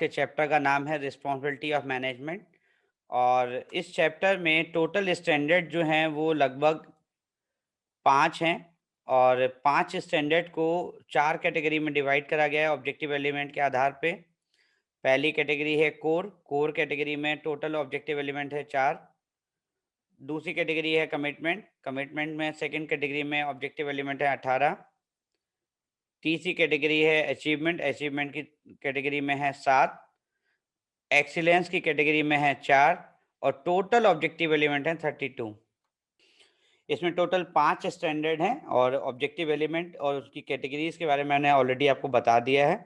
के चैप्टर का नाम है रिस्पॉन्सिबिलिटी ऑफ मैनेजमेंट। और इस चैप्टर में टोटल स्टैंडर्ड जो हैं वो लगभग 5 हैं। और 5 स्टैंडर्ड को 4 कैटेगरी में डिवाइड करा गया है ऑब्जेक्टिव एलिमेंट के आधार पे। पहली कैटेगरी है कोर, कोर कैटेगरी में टोटल ऑब्जेक्टिव एलिमेंट है 4। दूसरी कैटेगरी है कमिटमेंट, कमिटमेंट में सेकंड कैटेगरी में ऑब्जेक्टिव एलिमेंट है 18। तीसरी कैटेगरी है अचीवमेंट, अचीवमेंट की कैटेगरी में है 7। एक्सीलेंस की कैटेगरी में है 4 और टोटल ऑब्जेक्टिव एलिमेंट है 32। इसमें टोटल 5 स्टैंडर्ड हैं और ऑब्जेक्टिव एलिमेंट और उसकी कैटेगरीज के बारे में मैंने ऑलरेडी आपको बता दिया है।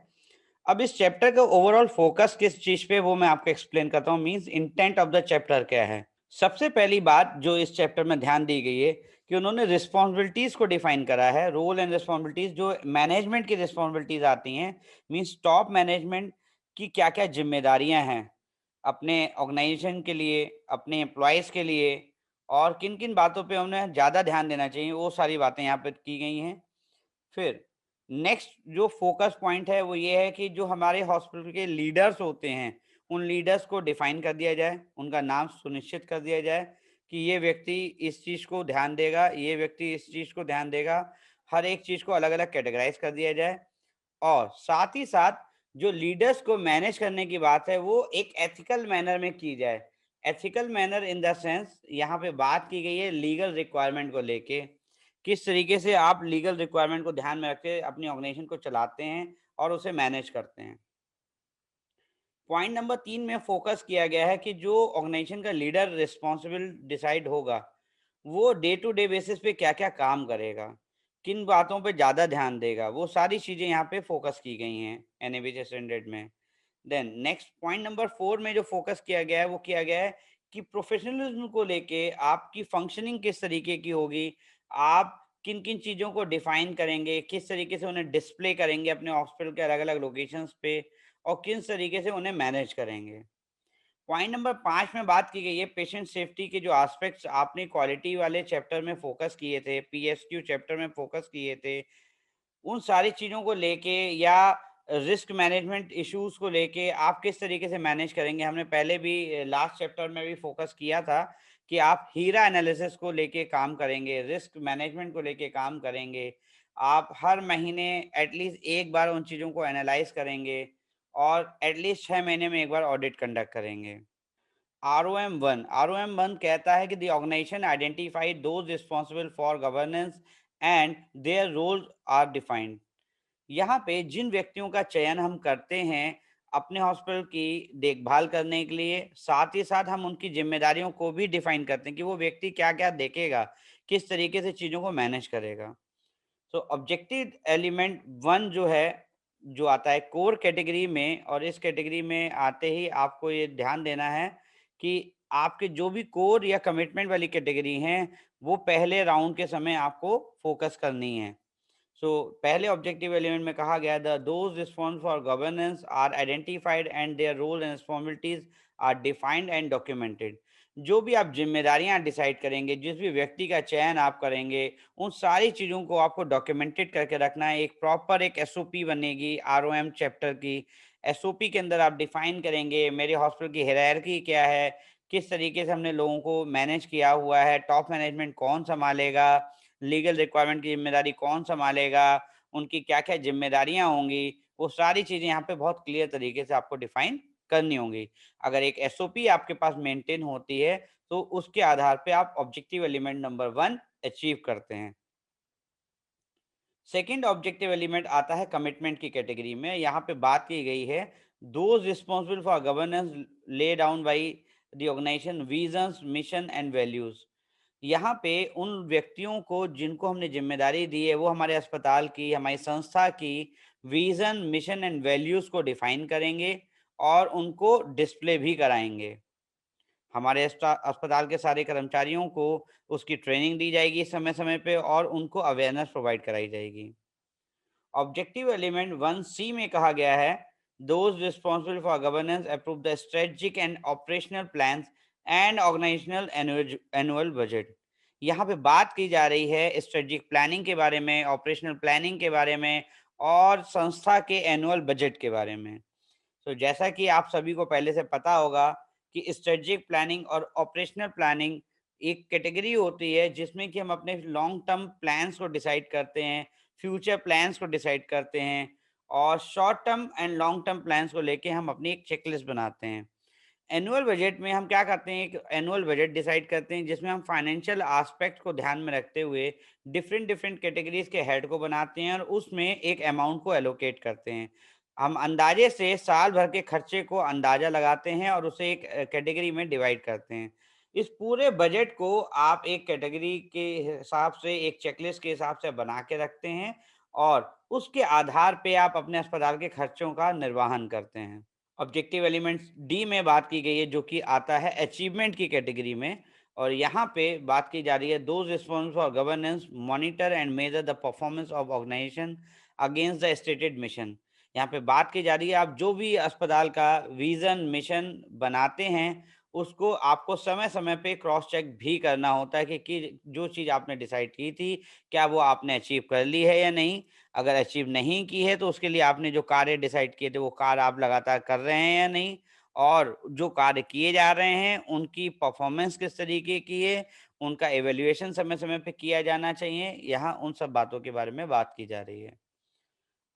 अब इस चैप्टर का ओवरऑल फोकस किस चीज पे वो मैं आपको एक्सप्लेन करता हूँ, means intent of the chapter क्या है। सबसे पहली बात जो इस चैप्टर में ध्यान दी गई है कि उन्होंने रिस्पॉन्सिबिलिटीज को डिफाइन करा है, रोल एंड रिस्पॉन्सिबिलिटीज जो मैनेजमेंट की रिस्पॉन्सिबिलिटीज आती हैं, मींस टॉप मैनेजमेंट की क्या क्या जिम्मेदारियां हैं अपने ऑर्गेनाइजेशन के लिए, अपने एम्प्लॉयज़ के लिए, और किन-किन बातों पे उन्हें ज़्यादा ध्यान देना चाहिए, वो सारी बातें यहाँ पे की गई हैं। फिर नेक्स्ट जो फ़ोकस पॉइंट है वो ये है कि जो हमारे हॉस्पिटल के लीडर्स होते हैं, उन लीडर्स को डिफ़ाइन कर दिया जाए, उनका नाम सुनिश्चित कर दिया जाए कि ये व्यक्ति इस चीज़ को ध्यान देगा, ये व्यक्ति इस चीज़ को ध्यान देगा। हर एक चीज़ को अलग-अलग कैटेगराइज़ कर दिया जाए। और साथ ही साथ जो लीडर्स को मैनेज करने की बात है वो एक एथिकल मैनर में की जाए। Ethical manner in the sense यहाँ पे बात की गई है लीगल रिक्वायरमेंट को लेके। किस तरीके से आप लीगल रिक्वायरमेंट को ध्यान में रख के अपनी ऑर्गेनाइजेशन को चलाते हैं और उसे मैनेज करते हैं। पॉइंट नंबर 3 में फोकस किया गया है कि जो ऑर्गेनाइजेशन का लीडर रिस्पॉन्सिबल डिसाइड होगा, वो डे टू डे बेसिस पे क्या-क्या काम करेगा, किन बातों पे ज़्यादा ध्यान देगा, वो सारी चीज़ें यहाँ पे फोकस की गई हैं एनएबीसी स्टैंडर्ड में। देन नेक्स्ट पॉइंट नंबर 4 में जो फोकस किया गया है, वो किया गया है कि प्रोफेशनलिज्म को लेके आपकी फंक्शनिंग किस तरीके की होगी, आप किन-किन चीज़ों को डिफाइन करेंगे, किस तरीके से उन्हें डिस्प्ले करेंगे अपने हॉस्पिटल के अलग-अलग लोकेशंस पे और किस तरीके से उन्हें मैनेज करेंगे। पॉइंट नंबर 5 में बात की गई है पेशेंट सेफ्टी के जो एस्पेक्ट्स आपने क्वालिटी वाले चैप्टर में फोकस किए थे, पीएसक्यू चैप्टर में फोकस किए थे, उन सारी चीज़ों को लेके या रिस्क मैनेजमेंट इश्यूज़ को लेके आप किस तरीके से मैनेज करेंगे? हमने पहले भी लास्ट चैप्टर में भी फ़ोकस किया था कि आप हीरा एनालिसिस को लेके काम करेंगे, रिस्क मैनेजमेंट को लेके काम करेंगे। आप हर महीने एटलीस्ट एक बार उन चीज़ों को एनालाइज़ करेंगे और एटलीस्ट 6 महीने में एक बार ऑडिट कंडक्ट करेंगे। ROM 1 कहता है कि the organization identified those responsible for governance and their roles are defined. यहाँ पे जिन व्यक्तियों का चयन हम करते हैं अपने हॉस्पिटल की देखभाल करने के लिए, साथ ही साथ हम उनकी ज़िम्मेदारियों को भी डिफाइन करते हैं कि वो व्यक्ति क्या-क्या देखेगा, किस तरीके से चीज़ों को मैनेज करेगा। तो ऑब्जेक्टिव एलिमेंट 1 जो है, जो आता है कोर कैटेगरी में, और इस कैटेगरी में आते ही आपको ये ध्यान देना है कि आपके जो भी कोर या कमिटमेंट वाली कैटेगरी हैं, वो पहले राउंड के समय आपको फोकस करनी है। सो पहले ऑब्जेक्टिव एलिमेंट में कहा गया the those response for governance are identified and their role and responsibilities are defined and documented. जो भी आप जिम्मेदारियां डिसाइड करेंगे, जिस भी व्यक्ति का चयन आप करेंगे, उन सारी चीज़ों को आपको डॉक्यूमेंटेड करके रखना है। एक प्रॉपर एक एसओपी बनेगी आरओएम चैप्टर की। एसओपी के अंदर आप डिफाइन करेंगे मेरे हॉस्पिटल की हायरार्की क्या है, किस तरीके से हमने लोगों को मैनेज किया हुआ है, टॉप मैनेजमेंट कौन संभालेगा, लीगल रिक्वायरमेंट की ज़िम्मेदारी कौन सँभालेगा, उनकी क्या-क्या ज़िम्मेदारियाँ होंगी, वो सारी चीज़ें यहाँ पे बहुत क्लियर तरीके से आपको डिफ़ाइन करनी होंगी। अगर एक एसओपी आपके पास मेंटेन होती है, तो उसके आधार पे आप ऑब्जेक्टिव एलिमेंट नंबर 1 अचीव करते हैं। सेकंड ऑब्जेक्टिव एलिमेंट आता है कमिटमेंट की कैटेगरी में। यहाँ पे बात की गई है those responsible for governance lay down by the organization visions, mission and values. यहाँ पे उन व्यक्तियों को जिनको हमने ज़िम्मेदारी दी है, वो हमारे अस्पताल की, हमारी संस्था की विज़न, मिशन एंड वैल्यूज़ को डिफ़ाइन करेंगे और उनको डिस्प्ले भी कराएँगे। हमारे अस्पताल के सारे कर्मचारियों को उसकी ट्रेनिंग दी जाएगी समय-समय पे और उनको अवेयरनेस प्रोवाइड कराई जाएगी। ऑब्जेक्टिव एलिमेंट 1C में कहा गया है those responsible for governance approve the strategic and operational plans and organizational annual budget. यहाँ पे बात की जा रही है स्ट्रेटजिक प्लानिंग के बारे में, ऑपरेशनल प्लानिंग के बारे में और संस्था के एनुअल बजट के बारे में। तो जैसा कि आप सभी को पहले से पता होगा कि स्ट्रेटेजिक प्लानिंग और ऑपरेशनल प्लानिंग एक कैटेगरी होती है जिसमें कि हम अपने लॉन्ग टर्म प्लान्स को डिसाइड करते हैं, फ्यूचर प्लान्स को डिसाइड करते हैं और short term and long term plans को लेके हम अपनी एक चेकलिस्ट बनाते हैं। एनुअल बजट में हम क्या करते हैं, एक एनुअल बजट डिसाइड करते हैं जिसमें हम फाइनेंशियल एस्पेक्ट को ध्यान में रखते हुए डिफरेंट डिफरेंट कैटेगरीज के हेड को बनाते हैं और उसमें एक अमाउंट को एलोकेट करते हैं। हम अंदाजे से साल भर के खर्चे को अंदाजा लगाते हैं और उसे एक कैटेगरी में डिवाइड करते हैं। इस पूरे बजट को आप एक कैटेगरी के हिसाब से, एक चेकलिस्ट के हिसाब से बना के रखते हैं और उसके आधार पे आप अपने अस्पताल के खर्चों का निर्वहन करते हैं। ऑब्जेक्टिव एलिमेंट्स डी में बात की गई है जो कि आता है अचीवमेंट की कैटेगरी में और यहाँ पे बात की जा रही है those responsible for governance monitor and measure the performance of organization against the stated mission. यहाँ पे बात की जा रही है आप जो भी अस्पताल का विजन मिशन बनाते हैं उसको आपको समय समय पे क्रॉस चेक भी करना होता है कि जो चीज़ आपने डिसाइड की थी क्या वो आपने अचीव कर ली है या नहीं। अगर अचीव नहीं की है तो उसके लिए आपने जो कार्य डिसाइड किए थे वो कार्य आप लगातार कर रहे हैं या नहीं और जो कार्य किए जा रहे हैं उनकी परफॉर्मेंस किस तरीके की है, उनका इवैल्यूएशन समय-समय पे किया जाना चाहिए। यहाँ उन सब बातों के बारे में बात की जा रही है।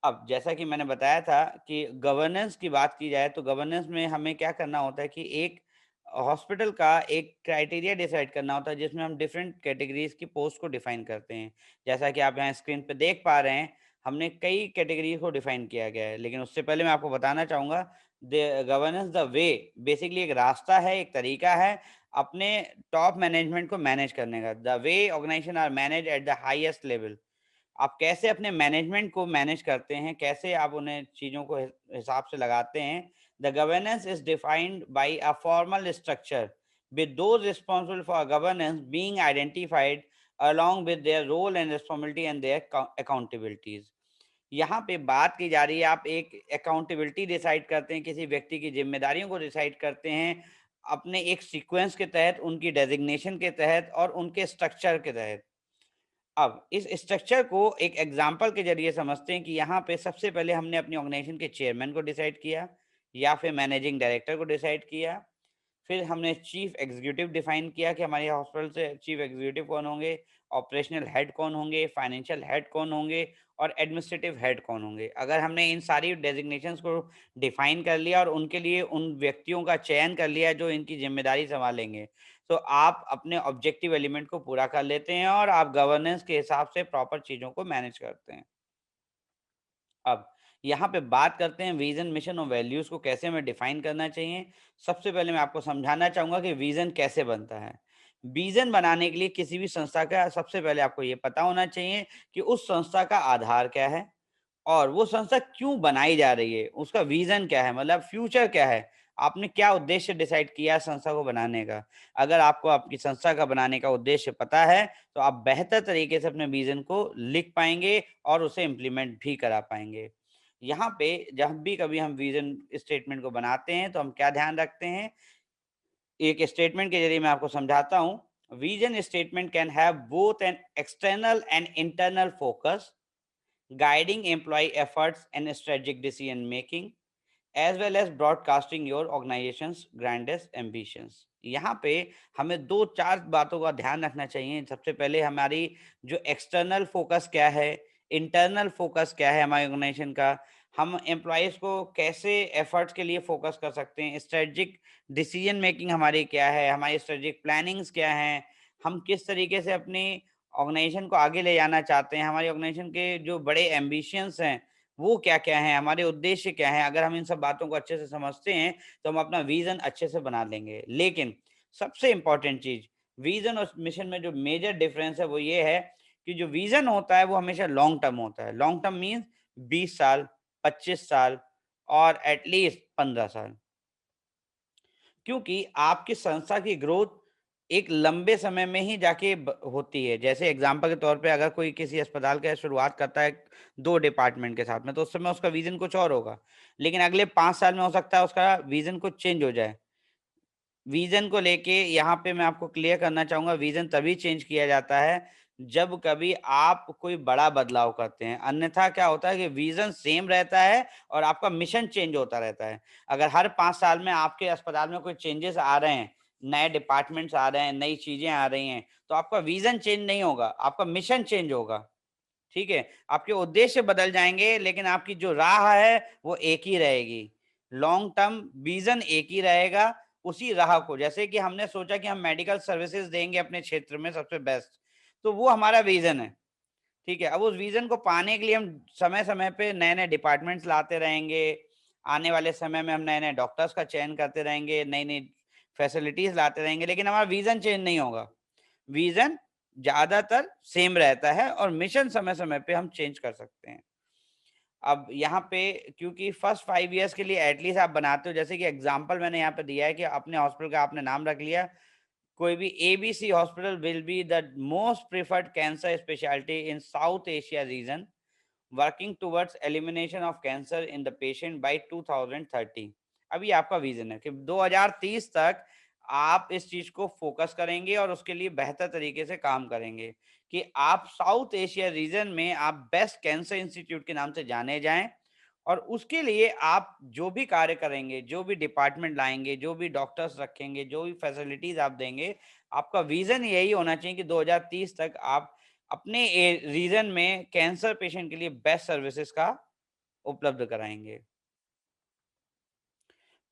अब जैसा कि मैंने बताया था कि गवर्नेंस की बात की जाए तो गवर्नेंस में हमें क्या करना होता है कि एक हॉस्पिटल का एक क्राइटेरिया डिसाइड करना होता है जिसमें हम डिफरेंट कैटेगरीज की पोस्ट को डिफाइन करते हैं। जैसा कि आप यहाँ स्क्रीन पे देख पा रहे हैं, हमने कई कैटेगरीज को डिफाइन किया गया है। लेकिन उससे पहले मैं आपको बताना चाहूँगा the governance the way basically एक रास्ता है, एक तरीका है अपने टॉप मैनेजमेंट को मैनेज करने का। The way organization are manage at the highest level. आप कैसे अपने मैनेजमेंट को मैनेज करते हैं, कैसे आप उन्हें चीज़ों को हिसाब से लगाते हैं। The governance is defined by a formal structure with those responsible for governance being identified along with their role and responsibility and their accountabilities. यहाँ पे बात की जा रही है आप एक अकाउंटेबिलिटी डिसाइड करते हैं, किसी व्यक्ति की ज़िम्मेदारियों को डिसाइड करते हैं, अपने एक सीक्वेंस के तहत, उनकी डेज़िग्नेशन के तहत और उनके स्ट्रक्चर के तहत। अब इस स्ट्रक्चर को एक एग्जाम्पल के ज़रिए समझते हैं कि यहाँ पे सबसे पहले हमने अपनी ऑर्गेनाइजेशन के चेयरमैन को डिसाइड किया या फिर मैनेजिंग डायरेक्टर को डिसाइड किया। फिर हमने चीफ एग्जीक्यूटिव डिफाइन किया कि हमारे हॉस्पिटल से चीफ एग्जीक्यूटिव कौन होंगे, ऑपरेशनल हेड कौन होंगे, फाइनेंशियल हेड कौन होंगे और एडमिनिस्ट्रेटिव हेड कौन होंगे। अगर हमने इन सारी डेजिग्नेशंस को डिफाइन कर लिया और उनके लिए उन व्यक्तियों का चयन कर लिया जो इनकी ज़िम्मेदारी सँभालेंगे, तो आप अपने ऑब्जेक्टिव एलिमेंट को पूरा कर लेते हैं और आप गवर्नेंस के हिसाब से प्रॉपर चीज़ों को मैनेज करते हैं। अब यहाँ पे बात करते हैं विज़न, मिशन और वैल्यूज़ को कैसे हमें डिफ़ाइन करना चाहिए। सबसे पहले मैं आपको समझाना चाहूँगा कि विज़न कैसे बनता है। विज़न बनाने के लिए किसी भी संस्था का सबसे पहले आपको ये पता होना चाहिए कि उस संस्था का आधार क्या है और वो संस्था क्यों बनाई जा रही है, उसका विज़न क्या है, मतलब फ्यूचर क्या है। आपने क्या उद्देश्य डिसाइड किया संस्था को बनाने का। अगर आपको आपकी संस्था का बनाने का उद्देश्य पता है, तो आप बेहतर तरीके से अपने विज़न को लिख पाएँगे और उसे इम्प्लीमेंट भी करा पाएँगे। यहाँ पे जब भी कभी हम विज़न स्टेटमेंट को बनाते हैं, तो हम क्या ध्यान रखते हैं, एक स्टेटमेंट के ज़रिए मैं आपको समझाता हूँ। Vision statement can have both an external and internal focus, guiding employee efforts and strategic decision making as well as broadcasting your organization's grandest ambitions। यहाँ पे हमें 2-4 बातों का ध्यान रखना चाहिए। सबसे पहले हमारी जो एक्सटर्नल फोकस क्या है, इंटरनल फोकस क्या है हमारी ऑर्गेनाइजेशन का, हम एम्प्लॉइज़ को कैसे एफर्ट्स के लिए फोकस कर सकते हैं, स्ट्रेटजिक डिसीजन मेकिंग हमारी क्या है, हमारी स्ट्रेटजिक प्लानिंग्स क्या हैं, हम किस तरीके से अपनी ऑर्गेनाइजेशन को आगे ले जाना चाहते हैं, हमारी ऑर्गेनाइजेशन के जो बड़े एम्बिशंस हैं वो क्या-क्या हैं, हमारे उद्देश्य क्या हैं? अगर हम इन सब बातों को अच्छे से समझते हैं, तो हम अपना विज़न अच्छे से बना लेंगे। लेकिन सबसे इम्पोर्टेंट चीज़, विज़न और मिशन में जो मेजर डिफरेंस है, वो ये है कि जो विज़न होता है, वो हमेशा लॉन्ग टर्म होता है। लॉन्ग टर्म मीन्स 20 साल, 25 साल और एट लीस्ट 15 साल। क्योंकि आपकी संस्था की ग्रोथ एक लंबे समय में ही जाके होती है। जैसे एग्जांपल के तौर पे अगर कोई किसी अस्पताल का शुरुआत करता है 2 डिपार्टमेंट के साथ में, तो उस समय उसका विज़न कुछ और होगा। लेकिन अगले 5 साल में हो सकता है उसका विज़न कुछ चेंज हो जाए। विज़न को लेके यहाँ पे मैं आपको क्लियर करना चाहूँगा, विज़न तभी चेंज किया जाता है जब कभी आप कोई बड़ा बदलाव करते हैं। अन्यथा क्या होता है कि विज़न सेम रहता है और आपका मिशन चेंज होता रहता है। अगर हर 5 साल में आपके अस्पताल में कोई चेंजेस आ रहे हैं, नए डिपार्टमेंट्स आ रहे हैं, नई चीज़ें आ रही हैं, तो आपका विज़न चेंज नहीं होगा, आपका मिशन चेंज होगा। ठीक है? आपके उद्देश्य बदल जाएँगे, लेकिन आपकी जो राह है, वो एक ही रहेगी। लॉन्ग टर्म विज़न एक ही रहेगा, उसी राह को जैसे कि हमने सोचा कि हम मेडिकल सर्विसेज़ देंगे अपने क्षेत्र में सबसे बेस्ट, तो वो हमारा विज़न है। ठीक है? अब उस विज़न को पाने के लिए हम समय-समय पे नए-नए डिपार्टमेंट्स लाते रहेंगे। आने वाले समय में हम नए-नए डॉक्टर्स का चयन करते रहेंगे, नई-नई फैसिलिटीज़ लाते रहेंगे, लेकिन हमारा विज़न चेंज नहीं होगा। विज़न ज़्यादातर सेम रहता है और मिशन समय-समय पे हम चेंज कर सकते हैं। अब यहाँ पे क्योंकि फर्स्ट 5 इयर्स के लिए एटलीस्ट आप बनाते हो, जैसे कि एग्ज़ाम्पल मैंने यहाँ पे दिया है कि अपने हॉस्पिटल का आपने नाम रख लिया, कोई भी ABC hospital will be the most preferred cancer speciality in south Asia region, working towards elimination of cancer in the patient bye 2030। अब ये आपका विजन है कि 2030 तक आप इस चीज को फोकस करेंगे और उसके लिए बेहतर तरीके से काम करेंगे कि आप साउथ एशिया रीजन में आप बेस्ट कैंसर इंस्टीट्यूट के नाम से जाने जाएं, और उसके लिए आप जो भी कार्य करेंगे, जो भी डिपार्टमेंट लाएंगे, जो भी डॉक्टर्स रखेंगे, जो भी फैसिलिटीज आप देंगे, आपका विजन यही होना चाहिए कि 2030 तक आप अपने रीजन में कैंसर पेशेंट के लिए बेस्ट सर्विसेज का उपलब्ध कराएंगे।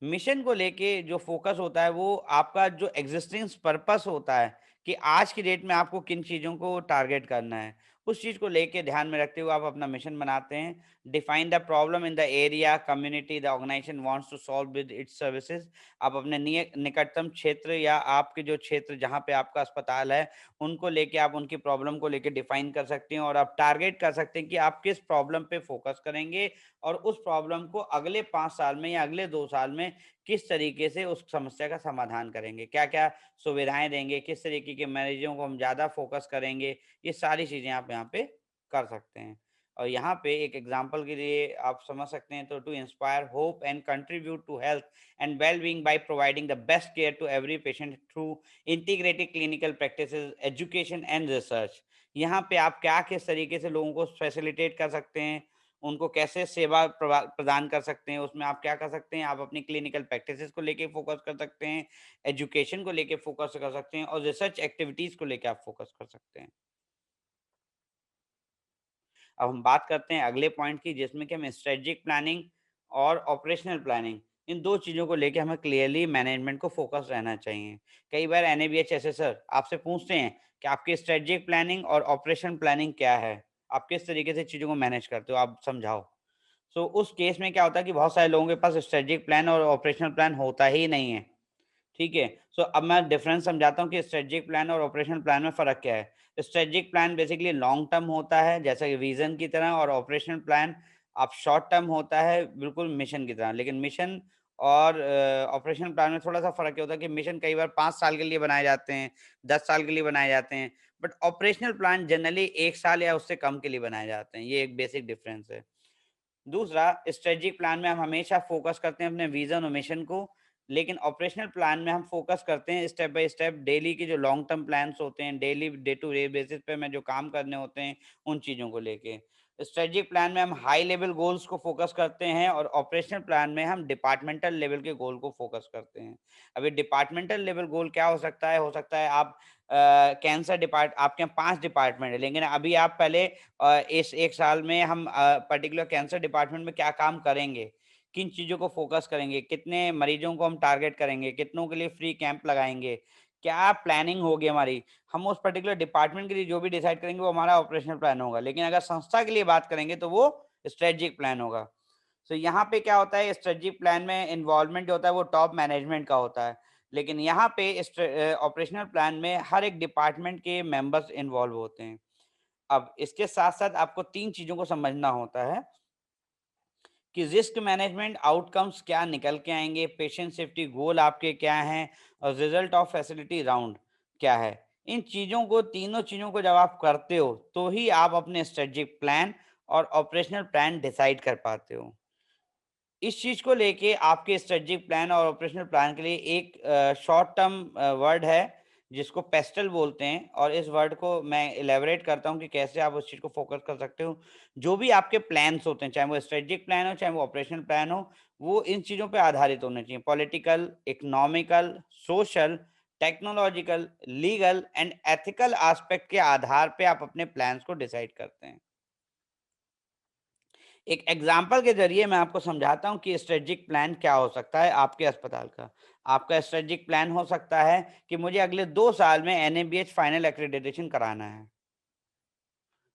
मिशन को लेके जो फ़ोकस होता है वो आपका जो एक्जिस्टिंग पर्पस होता है कि आज की डेट में आपको किन चीज़ों को टारगेट करना है, उस चीज़ को लेके ध्यान में रखते हुए आप अपना मिशन बनाते हैं। Define the problem in the area, community the organization wants to solve with its services. आप अपने निकटतम क्षेत्र या आपके जो क्षेत्र जहाँ पे आपका अस्पताल है, उनको लेके आप उनकी प्रॉब्लम को लेके डिफाइन कर सकते हैं और आप टारगेट कर सकते हैं कि आप किस प्रॉब्लम पे फोकस करेंगे और उस प्रॉब्लम को अगले 5 साल में या अगले 2 साल में किस तरीके से उस समस्या का समाधान करेंगे, क्या-क्या सुविधाएँ देंगे, किस तरीके के मरीजों को हम ज़्यादा फ़ोकस करेंगे, ये सारी चीज़ें आप यहाँ पे कर सकते हैं। और यहाँ पे एक एग्ज़ाम्पल के लिए आप समझ सकते हैं, तो to inspire hope and contribute to health and well-being by providing the best care to every patient through integrated clinical practices, education and research. यहाँ पे आप क्या किस तरीके से लोगों को फैसिलिटेट कर सकते हैं, उनको कैसे सेवा प्रदान कर सकते हैं, उसमें आप क्या कर सकते हैं, आप अपनी क्लिनिकल प्रैक्टिसेस को लेके फ़ोकस कर सकते हैं, एजुकेशन को लेके फ़ोकस कर सकते हैं और रिसर्च एक्टिविटीज़ को लेके आप फ़ोकस कर सकते हैं। अब हम बात करते हैं अगले पॉइंट की, जिसमें कि हम स्ट्रेटेजिक प्लानिंग और ऑपरेशनल प्लानिंग, इन 2 चीज़ों को लेके हमें क्लियरली मैनेजमेंट को फ़ोकस रहना चाहिए। कई बार एनएबीएच असेसर आपसे पूछते हैं कि आपकी स्ट्रेटेजिक प्लानिंग और ऑपरेशन प्लानिंग क्या है? आप किस तरीके से चीज़ों को मैनेज करते हो? आप समझाओ। सो उस केस में क्या होता है कि बहुत सारे लोगों के पास स्ट्रेटेजिक प्लान और ऑपरेशनल प्लान होता ही नहीं है। ठीक है? सो अब मैं डिफरेंस समझाता हूँ कि स्ट्रेटेजिक प्लान और ऑपरेशनल प्लान में फ़र्क क्या है। Strategic plan basically long term होता है, जैसा कि विज़न की तरह, और ऑपरेशनल प्लान आप शॉर्ट टर्म होता है, बिल्कुल मिशन की तरह। लेकिन मिशन और ऑपरेशनल प्लान में थोड़ा-सा फ़र्क ये होता है कि मिशन कई बार 5 साल के लिए बनाए जाते हैं, 10 साल के लिए बनाए जाते हैं, बट ऑपरेशनल प्लान जनरली 1 साल या उससे कम के लिए बनाए जाते हैं। ये एक बेसिक डिफरेंस है। दूसरा, स्ट्रेटेजिक प्लान में हम हमेशा फ़ोकस करते हैं अपने विज़न और मिशन को, लेकिन ऑपरेशनल प्लान में हम फ़ोकस करते हैं स्टेप बाय स्टेप डेली के जो लॉन्ग टर्म प्लान्स होते हैं, daily day to day basis पे हमें जो काम करने होते हैं, उन चीज़ों को लेके। स्ट्रेटेजिक प्लान में हम हाई लेवल गोल्स को फ़ोकस करते हैं और ऑपरेशनल प्लान में हम डिपार्टमेंटल लेवल के गोल को फ़ोकस करते हैं। अब ये डिपार्टमेंटल लेवल गोल क्या हो सकता है? हो सकता है आप कैंसर डिपार्ट आपके यहाँ 5 डिपार्टमेंट है, लेकिन अभी आप पहले इस 1 साल में हम पर्टिकुलर कैंसर डिपार्टमेंट में क्या काम करेंगे, किन चीज़ों को फ़ोकस करेंगे, कितने मरीजों को हम टारगेट करेंगे, कितनों के लिए फ्री कैंप लगाएँगे, क्या प्लानिंग होगी हमारी। हम उस पर्टिकुलर डिपार्टमेंट के लिए जो भी डिसाइड करेंगे वो हमारा ऑपरेशनल प्लान होगा। लेकिन अगर संस्था के लिए बात करेंगे तो वो स्ट्रेटेजिक प्लान होगा। तो यहाँ पे क्या होता है, स्ट्रेटेजिक प्लान में इन्वॉल्वमेंट जो होता है वो टॉप मैनेजमेंट का होता है। लेकिन यहाँ पे ऑपरेशनल प्लान में हर एक डिपार्टमेंट के मेंबर्स इन्वॉल्व होते हैं। अब इसके साथ-साथ आपको 3 चीज़ों को समझना होता है कि रिस्क मैनेजमेंट आउटकम्स क्या निकल के आएँगे, पेशेंट सेफ्टी गोल आपके क्या हैं और रिज़ल्ट ऑफ फैसिलिटी राउंड क्या है। इन चीज़ों को, तीनों चीज़ों को जब आप करते हो, तो ही आप अपने स्ट्रेटेजिक प्लान और ऑपरेशनल प्लान डिसाइड कर पाते हो। इस चीज़ को लेके आपके स्ट्रेटेजिक प्लान और ऑपरेशनल प्लान के लिए एक शॉर्ट टर्म वर्ड है, जिसको पेस्टल बोलते हैं, और इस वर्ड को मैं इलैबोरेट करता हूँ कि कैसे आप उस चीज़ को फ़ोकस कर सकते हो। जो भी आपके प्लान्स होते हैं, चाहे वो स्ट्रेटेजिक प्लान हो, चाहे वो ऑपरेशनल प्लान हो, वो इन चीज़ों पे आधारित होने चाहिए। Political, economical, social, technological, legal and ethical aspect के आधार पे आप अपने प्लान्स को डिसाइड करते हैं। एक एग्जाम्पल के ज़रिए मैं आपको समझाता हूँ कि स्ट्रेटेजिक प्लान क्या हो सकता है आपके अस्पताल का। आपका स्ट्रेटेजिक प्लान हो सकता है कि मुझे अगले 2 साल में एनएबीएच फाइनल एक्रेडिटेशन कराना है।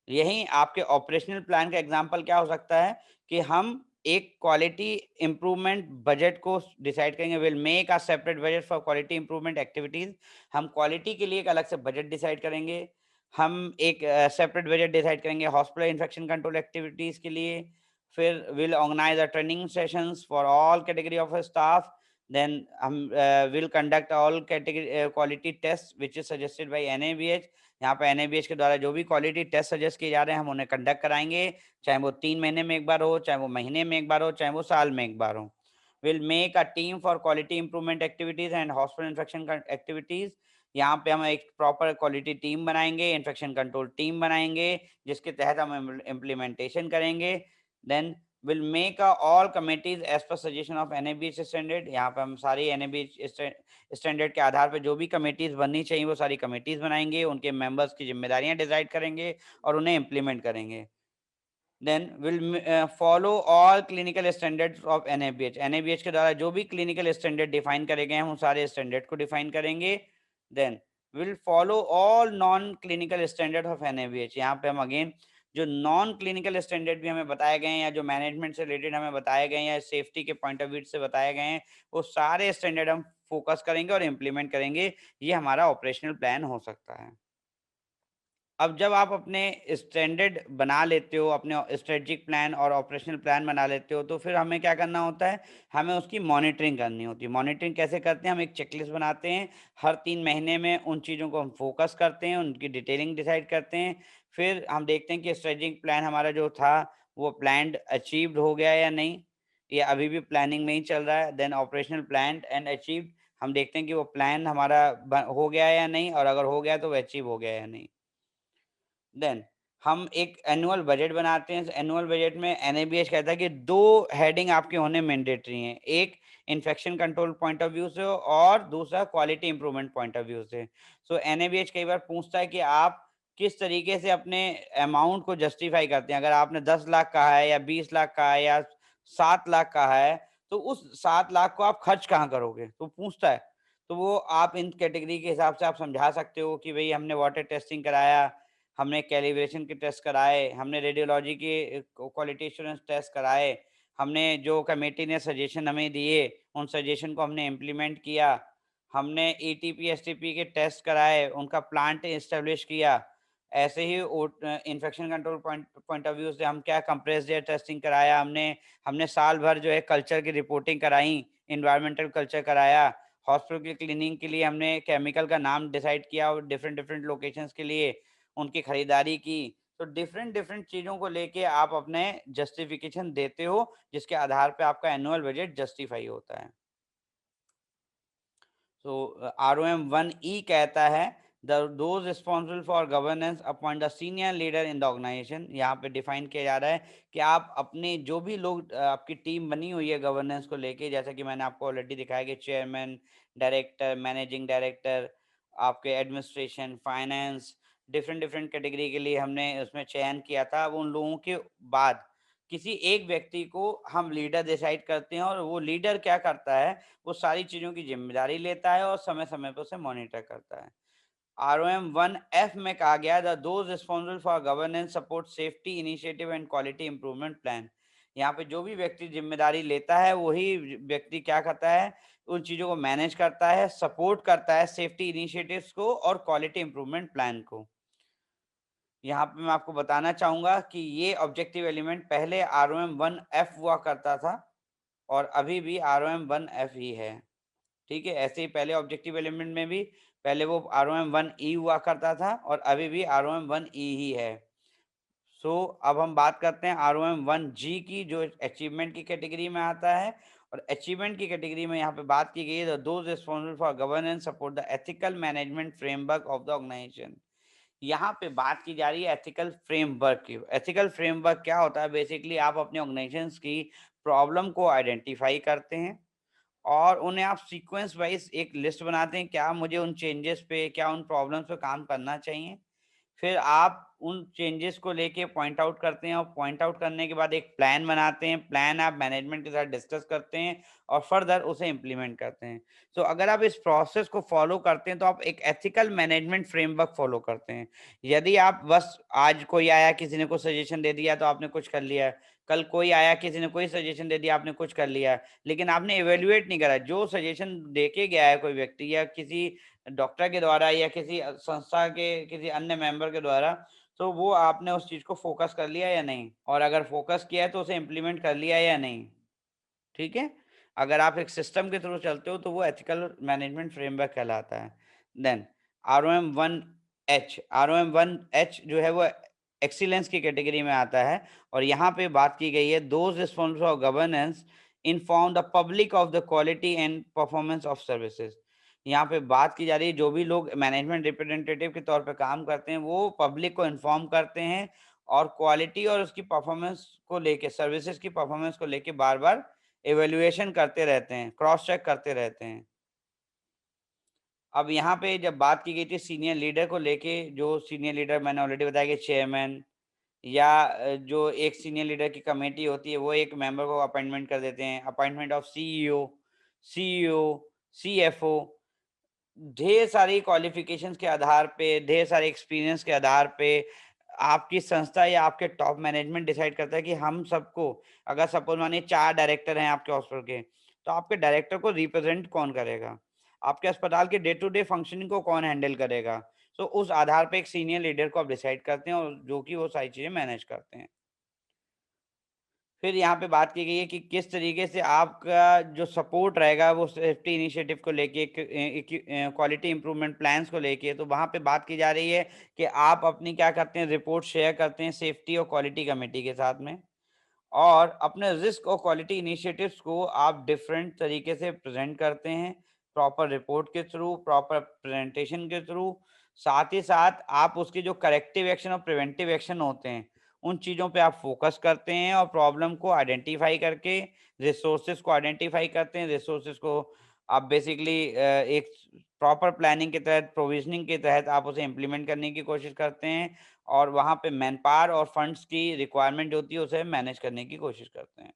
यहीं आपके ऑपरेशनल प्लान का एग्जाम्पल क्या हो सकता है कि हम एक क्वालिटी इम्प्रूवमेंट बजट को डिसाइड करेंगे। Will make a separate budget for quality improvement activities. हम क्वालिटी के लिए एक अलग से बजट डिसाइड करेंगे। हम एक सेपरेट बजट डिसाइड करेंगे हॉस्पिटल इन्फेक्शन कंट्रोल एक्टिविटीज के लिए। फिर will organise a training sessions for all category of staff. Then हम will conduct all category quality test which is suggested by NABH. यहाँ पे एनएबीएच के द्वारा जो भी क्वालिटी टेस्ट सजेस्ट किए जा रहे हैं, हम उन्हें कंडक्ट कराएँगे, चाहे वो 3 महीने में 1 बार हो, चाहे वो महीने में 1 बार हो, चाहे वो साल में 1 बार हो। Will make a team for quality improvement activities and hospital infection activities. यहाँ पे हम एक प्रॉपर क्वालिटी टीम बनाएँगे, इन्फेक्शन कंट्रोल टीम बनाएँगे, जिसके तहत हम इम्प्लीमेंटेशन करेंगे। Then will make all committees as per suggestion of NABH standard. यहाँ पे हम सारी एनएबीएच स्टैंडर्ड के आधार पे जो भी कमिटीज़ बननी चाहिए, वो सारी कमिटीज़ बनाएँगे, उनके मेंबर्स की ज़िम्मेदारियाँ डिसाइड करेंगे और उन्हें इम्प्लीमेंट करेंगे। Then will follow all clinical standards of NABH. NABH के द्वारा जो भी क्लिनिकल स्टैंडर्ड डिफाइन करे गए हैं, उन सारे स्टैंडर्ड को डिफाइन करेंगे। Then will follow all non clinical standard of NABH. यहाँ पे हम अगेन जो नॉन क्लिनिकल स्टैंडर्ड भी हमें बताए गए हैं, या जो मैनेजमेंट से रिलेटेड हमें बताए गए हैं, या सेफ्टी के पॉइंट ऑफ व्यू से बताए गए हैं, वो सारे स्टैंडर्ड हम फोकस करेंगे और इम्प्लीमेंट करेंगे। ये हमारा ऑपरेशनल प्लान हो सकता है। अब जब आप अपने स्टैंडर्ड बना लेते हो, अपने स्ट्रेटजिक प्लान और ऑपरेशनल प्लान बना लेते हो, तो फिर हमें क्या करना होता है, हमें उसकी मॉनिटरिंग करनी होती है। मॉनिटरिंग कैसे करते हैं, हम एक चेकलिस्ट बनाते हैं, हर 3 महीने में उन चीज़ों को हम फोकस करते हैं, उनकी डिटेलिंग डिसाइड करते हैं। फिर हम देखते हैं कि स्ट्रेटजिक प्लान हमारा जो था, वो प्लान्ड अचीव्ड हो गया या नहीं, या अभी भी प्लानिंग में ही चल रहा है। Then operational plan and achieved, हम देखते हैं कि वो प्लान हमारा हो गया या नहीं, और अगर हो गया तो वो अचीव हो गया या नहीं। देन हम एक एनुअल बजट बनाते हैं। एनुअल बजट में एनएबीएच कहता है कि 2 हेडिंग आपके होने मैंडेटरी हैं। एक infection control point of view से और दूसरा quality improvement point of view से। सो एनएबीएच कई बार पूछता है कि आप किस तरीके से अपने अमाउंट को जस्टिफाई करते हैं। अगर आपने 10 लाख कहा है, या 20 लाख कहा है, या 7 लाख कहा है, तो उस 7 लाख को आप खर्च कहाँ करोगे? तो पूछता है। तो वो आप इन कैटेगरी के हिसाब से आप समझा सकते हो कि भई हमने वाटर टेस्टिंग कराया, हमने कैलिब्रेशन के टेस्ट कराए, हमने रेडियोलॉजी के क्वालिटी एश्योरेंस टेस्ट कराए, हमने जो कमेटी ने सजेशन हमें दिए, उन सजेशन को हमने इम्प्लीमेंट किया, हमने एटीपी, एसटीपी के टेस्ट कराए, उनका प्लांट एस्टेब्लिश किया। ऐसे ही infection control point point of view से हम क्या कंप्रेस्ड एयर टेस्टिंग कराया हमने, हमने साल भर जो है कल्चर की रिपोर्टिंग कराई, एनवायरमेंटल कल्चर कराया, हॉस्पिटल की क्लीनिंग के लिए हमने केमिकल का नाम डिसाइड किया और डिफरेंट डिफरेंट लोकेशंस के लिए उनकी खरीदारी की। तो डिफरेंट डिफरेंट चीज़ों को लेके आप अपने जस्टिफिकेशन देते हो, जिसके आधार पे आपका एनुअल बजट जस्टिफाई होता है। सो आरओएम 1 ई कहता है the those responsible for governance appoint the senior leader in the organization. यहाँ पे डिफाइन किया जा रहा है कि आप अपने जो भी लोग आपकी टीम बनी हुई है गवर्नेंस को लेके, जैसा कि मैंने आपको ऑलरेडी दिखाया कि चेयरमैन, डायरेक्टर, मैनेजिंग डायरेक्टर, आपके administration, finance, different different category के लिए हमने उसमें चयन किया था। अब उन लोगों के बाद किसी एक व्यक्ति को हम लीडर डिसाइड करते हैं, और वो लीडर क्या करता है, वो सारी चीज़ों की ज़िम्मेदारी लेता है और समय-समय पे उसे मॉनिटर करता है। आरओएम 1 एफ में कहा गया है the those responsible for governance support safety initiative and quality improvement plan. यहाँ पे जो भी व्यक्ति ज़िम्मेदारी लेता है, वही व्यक्ति क्या करता है, उन चीज़ों को मैनेज करता है, सपोर्ट करता है सेफ्टी इनिशिएटिव्स को और क्वालिटी इंप्रूवमेंट प्लान को। यहाँ पे मैं आपको बताना चाहूँगा कि ये ऑब्जेक्टिव एलिमेंट पहले आरओएम 1 एफ हुआ करता था, और अभी भी आरओएम 1 एफ ही है। ठीक है? ऐसे ही पहले ऑब्जेक्टिव एलिमेंट में भी पहले वो आरओएम 1 ई हुआ करता था, और अभी भी आरओएम 1 ई ही है। सो अब हम बात करते हैं आरओएम 1 जी की, जो अचीवमेंट की कैटेगरी में आता है, और अचीवमेंट की कैटेगरी में यहाँ पे बात की गई है, those responsible for governance support the ethical management framework of the organization. यहाँ पे बात की जा रही है एथिकल फ्रेमवर्क की। एथिकल फ्रेमवर्क क्या होता है? बेसिकली आप अपने ऑर्गेनाइजेशंस की प्रॉब्लम को आइडेंटिफाई करते हैं और उन्हें आप सीक्वेंस वाइज एक लिस्ट बनाते हैं, क्या मुझे उन चेंजेस पे, क्या उन प्रॉब्लम्स पे काम करना चाहिए। फिर आप उन चेंजेस को लेके पॉइंट आउट करते हैं और पॉइंट आउट करने के बाद एक प्लान बनाते हैं। प्लान आप मैनेजमेंट के साथ डिस्कस करते हैं और फर्दर उसे इम्प्लीमेंट करते हैं। तो अगर आप इस प्रोसेस को फॉलो करते हैं तो आप एक एथिकल मैनेजमेंट फ्रेमवर्क फॉलो करते हैं। यदि आप बस आज कोई आया, किसी ने कुछ सजेशन दे दिया तो आपने कुछ कर लिया, कल कोई आया, किसी ने कोई सजेशन दे दिया, आपने कुछ कर लिया, लेकिन आपने इवैल्यूएट नहीं करा। जो सजेशन दे के गया है कोई व्यक्ति या किसी डॉक्टर के द्वारा या किसी संस्था के किसी अन्य मेंबर के द्वारा, तो वो आपने उस चीज़ को फ़ोकस कर लिया या नहीं? और अगर फ़ोकस किया है तो उसे इम्प्लीमेंट कर लिया या नहीं? ठीक है? अगर आप एक सिस्टम के थ्रू चलते हो तो वो एथिकल मैनेजमेंट फ्रेमवर्क कहलाता है। Then ROM 1H, ROM 1H जो है वो एक्सीलेंस की कैटेगरी में आता है और यहाँ पे बात की गई है, those responsible for governance inform the public of the quality and performance of services. यहाँ पे बात की जा रही है, जो भी लोग मैनेजमेंट रिप्रेजेंटेटिव के तौर पे काम करते हैं वो पब्लिक को इन्फॉर्म करते हैं और क्वालिटी और उसकी परफॉर्मेंस को लेके, सर्विसेज की परफॉर्मेंस को लेके बार बार इवैल्यूएशन करते रहते हैं, क्रॉस चेक करते रहते हैं। अब यहाँ पे जब बात की गई थी सीनियर लीडर को लेके, जो सीनियर लीडर मैंने ऑलरेडी बताया कि चेयरमैन या जो एक सीनियर लीडर की कमेटी होती है, वो एक मेंबर को अपॉइंटमेंट कर देते हैं। अपॉइंटमेंट ऑफ सीईओ, सीएफओ, ढेर सारी क्वालिफ़िकेशंस के आधार पे, ढेर सारे एक्सपीरियंस के आधार पे आपकी संस्था या आपके टॉप मैनेजमेंट डिसाइड करता है कि हम सबको, अगर सपोज़ मानिए 4 डायरेक्टर हैं आपके हॉस्पिटल के, तो आपके डायरेक्टर को रिप्रेज़ेंट कौन करेगा? आपके अस्पताल के डे टू डे फंक्शनिंग को कौन हैंडल करेगा? तो उस आधार पे एक सीनियर लीडर को आप डिसाइड करते हैं और जो कि वो सारी चीज़ें मैनेज करते हैं। फिर यहाँ पे बात की गई है कि किस तरीके से आपका जो सपोर्ट रहेगा वो सेफ्टी इनिशिएटिव को लेके, क्वालिटी इंप्रूवमेंट प्लान्स को लेके, तो वहाँ पे बात की जा रही है कि आप अपनी क्या करते हैं, रिपोर्ट शेयर करते हैं सेफ्टी और क्वालिटी कमेटी के साथ में और अपने रिस्क और क्वालिटी इनिशिएटिव्स को आप डिफरेंट तरीके से प्रेजेंट करते हैं, प्रॉपर रिपोर्ट के थ्रू, प्रॉपर प्रेजेंटेशन के थ्रू। साथ ही साथ आप उसके जो करेक्टिव एक्शन और प्रिवेंटिव एक्शन होते हैं, उन चीज़ों पे आप फोकस करते हैं और प्रॉब्लम को आइडेंटिफाई करके रिसोर्सेज को आइडेंटिफाई करते हैं। रिसोर्सेज को आप बेसिकली एक प्रॉपर प्लानिंग के तहत, प्रोविजनिंग के तहत आप उसे इम्प्लीमेंट करने की कोशिश करते हैं और वहाँ पे मैनपावर और फंड्स की रिक्वायरमेंट जो होती है उसे मैनेज करने की कोशिश करते हैं।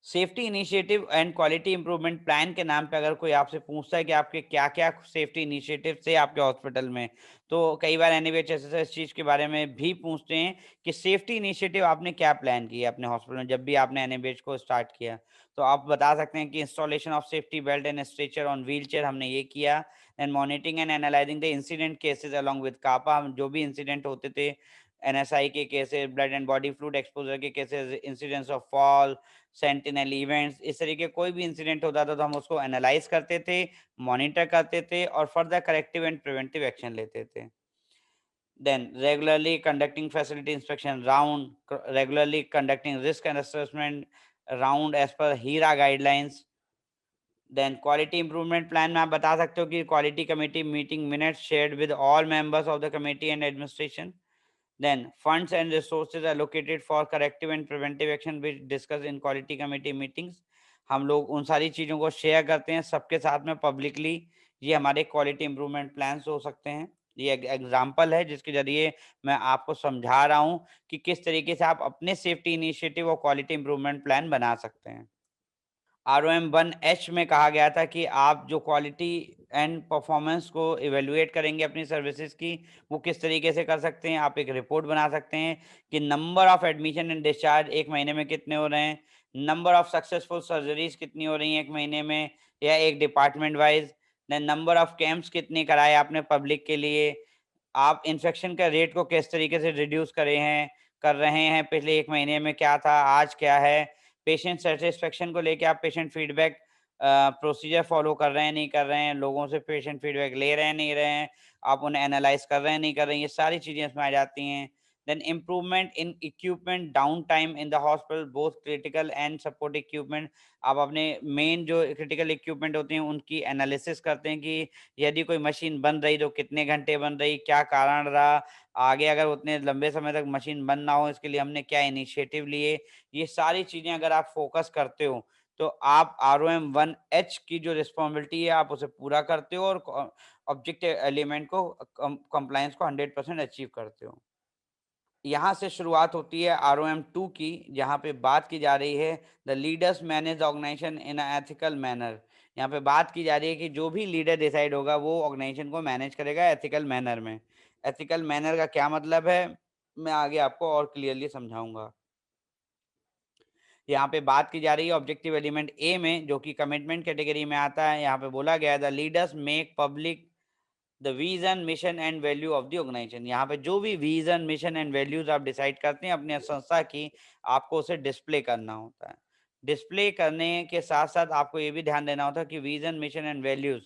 Safety initiative and quality improvement plan के नाम पे अगर कोई आपसे पूछता है कि आपके क्या-क्या सेफ्टी इनिशिएटिव थे आपके हॉस्पिटल में, तो कई बार एनएबीएचएसएस इस चीज़ के बारे में भी पूछते हैं कि सेफ्टी इनिशिएटिव आपने क्या प्लान किया अपने हॉस्पिटल में जब भी आपने एनएबीएच को स्टार्ट किया। तो आप बता सकते हैं कि installation of safety belt and stretcher on wheelchair हमने ये किया, and monitoring and analysing the incident cases along with CAPA, हम जो भी इंसिडेंट होते थे, एनएसआई के cases, blood and body fluid exposure के cases, incidents of fall, sentinel events, इस तरीके कोई भी इंसिडेंट होता था तो हम उसको एनालाइज करते थे, मॉनिटर करते थे और further corrective and preventive action लेते थे। Then regularly conducting facility inspection round, regularly conducting risk and assessment round as per HIRA guidelines. Then quality improvement plan में आप बता सकते हो कि quality committee meeting minutes shared with all members of the committee and administration. Then funds and resources allocated for corrective and preventive action which discussed in quality committee meetings। हम लोग उन सारी चीज़ों को शेयर करते हैं सबके साथ में पब्लिकली। ये हमारे क्वालिटी इंप्रूवमेंट प्लान्स हो सकते हैं। ये एक एग्जांपल है जिसके ज़रिए मैं आपको समझा रहा हूँ कि किस तरीके से आप अपने सेफ्टी इनिशिएटिव और क्वालिटी इंप्रूवमेंट प्लान बना सकते हैं। आरओएम 1H में कहा गया था कि आप जो क्वालिटी एंड परफॉर्मेंस को इवेलुएट करेंगे अपनी सर्विसेज की, वो किस तरीके से कर सकते हैं। आप एक रिपोर्ट बना सकते हैं कि number of admission and discharge 1 महीने में कितने हो रहे हैं, नंबर ऑफ सक्सेसफुल सर्जरीज कितनी हो रही हैं 1 महीने में या एक department wise, then number of camps कितने कराए आपने पब्लिक के लिए, आप इन्फेक्शन का रेट को किस तरीके से रिड्यूस कर रहे हैं, पिछले 1 महीने में क्या था, आज क्या है। पेशेंट सैटिस्फैक्शन को लेके आप पेशेंट फीडबैक प्रोसीजर फ़ॉलो कर रहे हैं, नहीं कर रहे हैं, लोगों से पेशेंट फीडबैक ले रहे हैं, नहीं रहे हैं, आप उन्हें एनालाइज़ कर रहे हैं, नहीं कर रहे हैं, ये सारी चीज़ें इसमें आ जाती हैं। then improvement in equipment, downtime in the hospital, both critical and support equipment. आप अपने मेन जो क्रिटिकल इक्विपमेंट होते हैं उनकी एनालिसिस करते हैं कि यदि कोई मशीन बन रही तो कितने घंटे बन रही, क्या कारण रहा, आगे अगर उतने लंबे समय तक मशीन बंद ना हो इसके लिए हमने क्या इनिशिएटिव लिए। ये सारी चीज़ें अगर आप फोकस करते हो तो आप ROM 1H की जो रिस्पॉन्सिबिलिटी है आप उसे पूरा करते हो और ऑब्जेक्टिव एलिमेंट को कंप्लायंस को 100% अचीव करते हो। यहाँ से शुरुआत होती है ROM 2 की, जहाँ पे बात की जा रही है the leaders manage the organization in a ethical manner. यहाँ पे बात की जा रही है कि जो भी लीडर डिसाइड होगा वो ऑर्गेनाइजेशन को मैनेज करेगा एथिकल मैनर में। एथिकल मैनर का क्या मतलब है, मैं आगे आपको और क्लियरली समझाऊंगा। यहाँ पे बात की जा रही है ऑब्जेक्टिव एलिमेंट ए में, जो कि कमिटमेंट कैटेगरी में आता है। यहाँ पे बोला गया है the leaders make public the vision mission and value of the organization. यहाँ पे जो भी विजन मिशन एंड वैल्यूज आप डिसाइड करते हैं अपने संस्था की, आपको उसे डिस्प्ले करना होता है। डिस्प्ले करने के साथ साथ आपको ये भी ध्यान देना होता है कि vision mission and values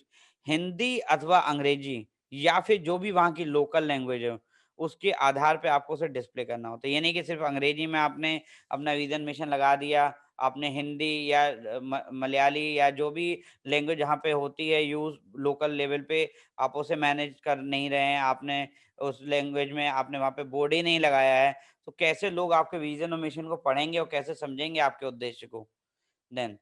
Hindi अथवा अंग्रेजी या फिर जो भी वहाँ की लोकल लैंग्वेज है उसके आधार पे आपको उसे डिस्प्ले करना होता है। ये नहीं कि सिर्फ अंग्रेजी में आपने अपना विजन मिशन लगा दिया, आपने हिंदी या मलयाली या जो भी लैंग्वेज जहाँ पे होती है यूज लोकल लेवल पे, आप उसे मैनेज कर नहीं रहे हैं, आपने उस लैंग्वेज में आपने वहाँ पे बोर्ड ही नहीं लगाया है, तो कैसे लोग आपके विज़न और मिशन को पढ़ेंगे और कैसे समझेंगे आपके उद्देश्य को? देन